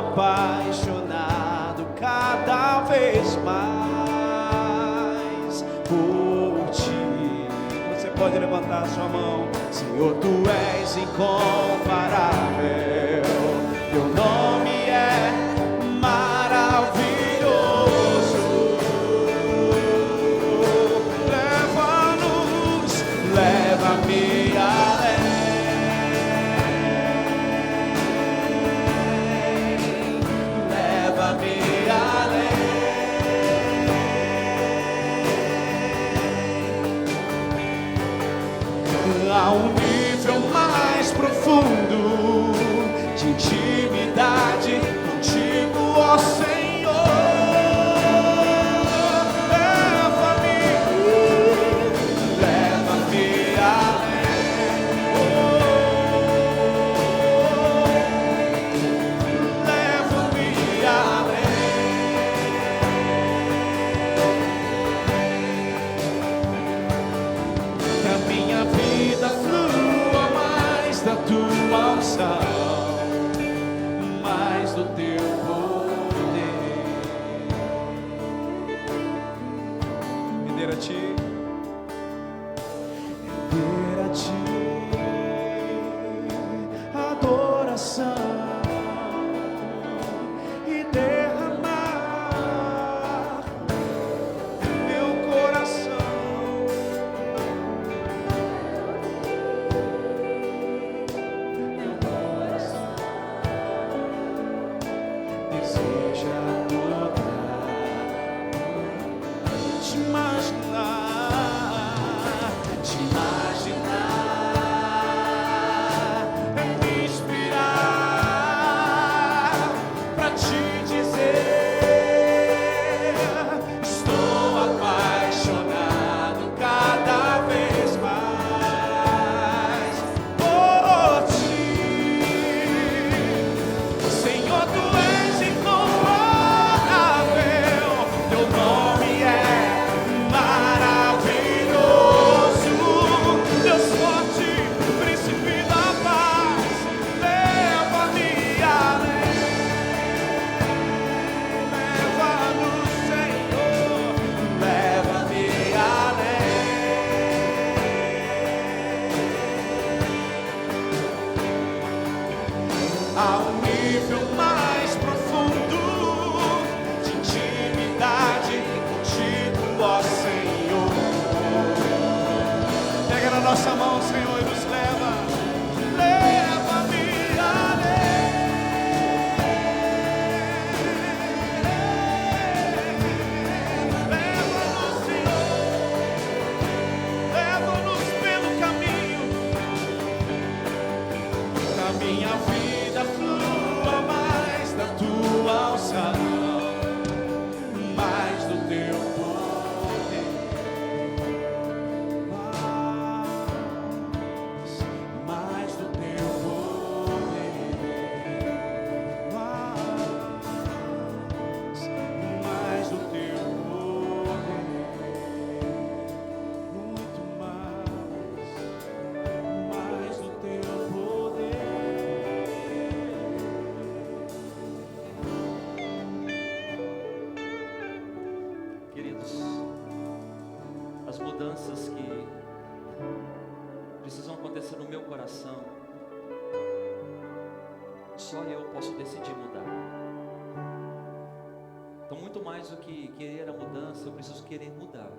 apaixonado cada vez mais por ti. Você pode levantar a sua mão. Senhor, tu és incomparável, teu nome é maravilhoso. Leva-nos, leva-me além. Leva-me além. A um nível mais profundo de intimidade contigo, ó Senhor. Leva-me, leva-me além. Leva-me além. Que a minha vida flua mais da tua unção, mais do teu poder. Render a ti, render a ti adoração e derramar meu coração. Deseja tocar, te imaginar, me inspirar pra te dizer: estou apaixonado cada vez mais por ti. Senhor, tu és incomparável, teu nome é maravilhoso. Deus forte, príncipe da paz, leva-me além. Leva-nos, Senhor, leva-me além. A um nível mais profundo de intimidade contigo, ó Senhor. Pega na nossa mão, Senhor, e nos leva. Leva-me além. Leva-nos, Senhor. Leva-nos pelo caminho. A minha vida flua mais da tua unção, mais do teu poder. Mais do teu poder. Mais do teu poder. Muito mais do teu poder. Queridos, as mudanças que precisam acontecer no meu coração, só eu posso decidir mudar. Então, muito mais do que querer a mudança, eu preciso querer mudar.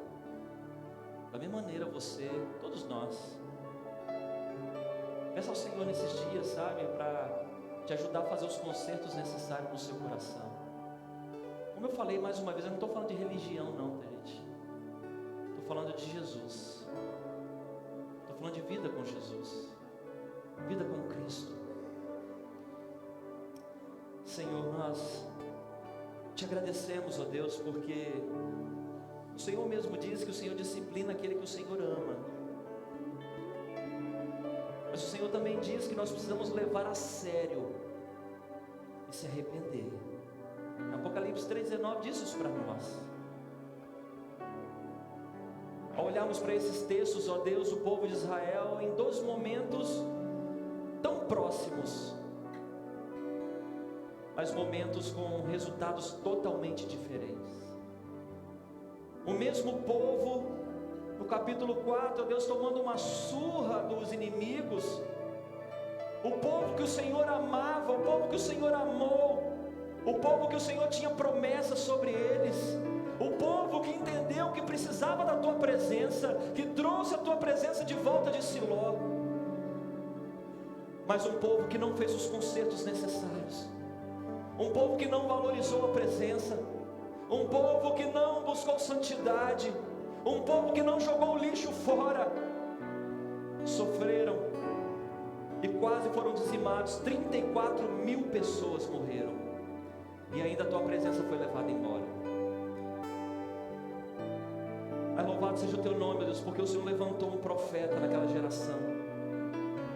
Da mesma maneira, você, todos nós, peça ao Senhor nesses dias, sabe, para te ajudar a fazer os consertos necessários no seu coração. Como eu falei mais uma vez, eu não estou falando de religião não, tá, gente? Estou falando de Jesus. Estou falando de vida com Jesus, vida com Cristo. Senhor, nós te agradecemos, ó Deus, porque o Senhor mesmo diz que o Senhor disciplina aquele que o Senhor ama. Mas o Senhor também diz que nós precisamos levar a sério e se arrepender. Apocalipse 3,19 diz isso para nós. Ao olharmos para esses textos, ó Deus, o povo de Israel, em dois momentos tão próximos, mas momentos com resultados totalmente diferentes. O mesmo povo, no capítulo 4, Deus tomando uma surra dos inimigos. O povo que o Senhor amava, o povo que o Senhor amou, o povo que o Senhor tinha promessas sobre eles, o povo que entendeu que precisava da tua presença, que trouxe a tua presença de volta de Siló. Mas um povo que não fez os consertos necessários, um povo que não valorizou a presença, um povo que não buscou santidade, um povo que não jogou o lixo fora, sofreram e quase foram dizimados. 34.000 pessoas morreram, e ainda a tua presença foi levada embora. Mas louvado seja o teu nome, Deus, porque o Senhor levantou um profeta naquela geração.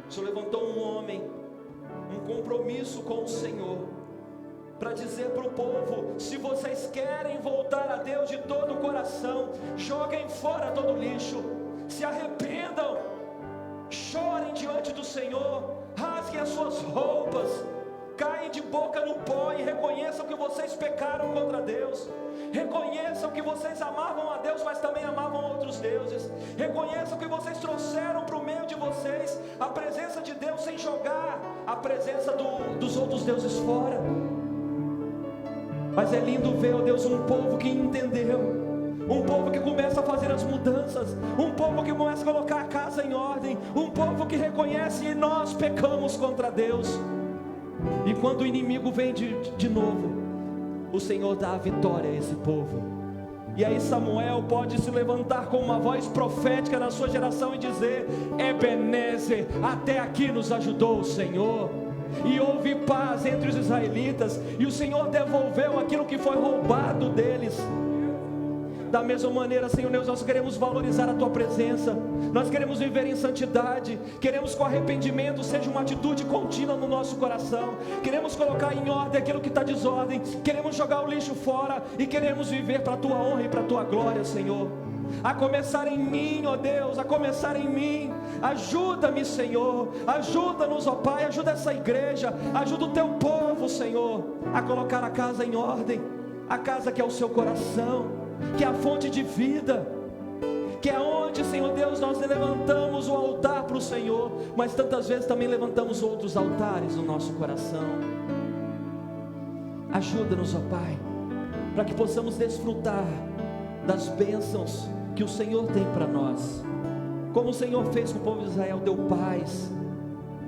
O Senhor levantou um homem, um compromisso com o Senhor, para dizer para o povo: se vocês querem voltar a Deus de todo o coração, joguem fora todo o lixo, se arrependam, chorem diante do Senhor, rasguem as suas roupas, caem de boca no pó e reconheçam que vocês pecaram contra Deus. Reconheçam que vocês amavam a Deus, mas também amavam outros deuses. Reconheçam que vocês trouxeram para o meio de vocês a presença de Deus, sem jogar a presença dos outros deuses fora. Mas é lindo ver, ó Deus, um povo que entendeu, um povo que começa a fazer as mudanças, um povo que começa a colocar a casa em ordem, um povo que reconhece que nós pecamos contra Deus. E quando o inimigo vem de novo, o Senhor dá a vitória a esse povo. E aí Samuel pode se levantar com uma voz profética na sua geração e dizer: Ebenezer, até aqui nos ajudou o Senhor. E houve paz entre os israelitas, e o Senhor devolveu aquilo que foi roubado deles. Da mesma maneira, Senhor Deus, nós queremos valorizar a tua presença, nós queremos viver em santidade, queremos que o arrependimento seja uma atitude contínua no nosso coração, queremos colocar em ordem aquilo que está desordem, queremos jogar o lixo fora e queremos viver para a tua honra e para a tua glória, Senhor. A começar em mim, ó Deus, a começar em mim. Ajuda-me, Senhor, ajuda-nos, ó Pai, ajuda essa igreja, ajuda o teu povo, Senhor, a colocar a casa em ordem, a casa que é o seu coração, que é a fonte de vida, que é onde, Senhor Deus, nós levantamos o altar para o Senhor, mas tantas vezes também levantamos outros altares no nosso coração. Ajuda-nos, ó Pai, para que possamos desfrutar das bênçãos que o Senhor tem para nós, como o Senhor fez com o povo de Israel, deu paz.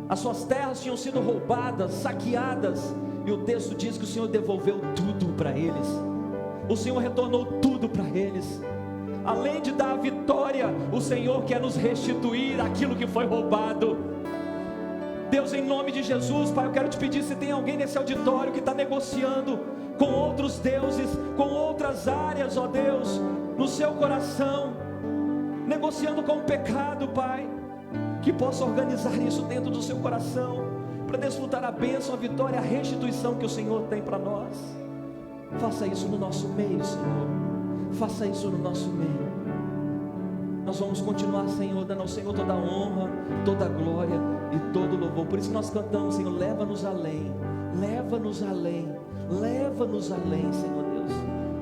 As suas terras tinham sido roubadas, saqueadas, e o texto diz que o Senhor devolveu tudo para eles. O Senhor retornou tudo para eles. Além de dar a vitória, o Senhor quer nos restituir aquilo que foi roubado. Deus, em nome de Jesus, Pai, eu quero te pedir, se tem alguém nesse auditório que está negociando com outros deuses, com outras áreas, ó Deus, no seu coração, negociando com o pecado, Pai, que possa organizar isso dentro do seu coração, para desfrutar a bênção, a vitória, a restituição que o Senhor tem para nós. Faça isso no nosso meio, Senhor. Faça isso no nosso meio. Nós vamos continuar, Senhor, dando ao Senhor toda a honra, toda a glória e todo o louvor. Por isso nós cantamos, Senhor, leva-nos além, leva-nos além, leva-nos além, Senhor Deus,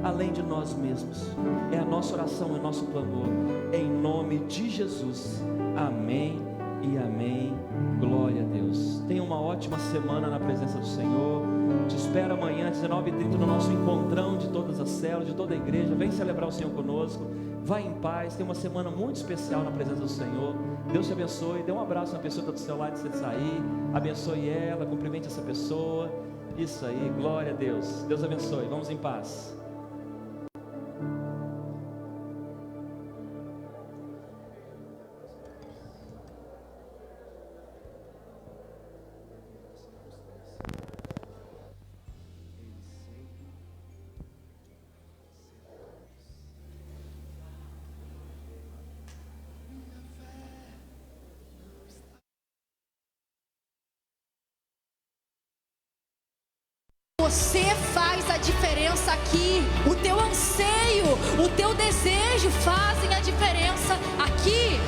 além de nós mesmos. É a nossa oração, é o nosso clamor, em nome de Jesus. Amém e amém. Glória a Deus. Tenha uma ótima semana na presença do Senhor. Te espero amanhã às 19h30 no nosso encontrão de todas as células, de toda a igreja. Vem celebrar o Senhor conosco. Vai em paz. Tem uma semana muito especial na presença do Senhor. Deus te abençoe. Dê um abraço na pessoa que está do seu lado, você sair. Abençoe ela, cumprimente essa pessoa. Isso aí, glória a Deus. Deus abençoe. Vamos em paz. Você faz a diferença aqui. O teu anseio, o teu desejo fazem a diferença aqui.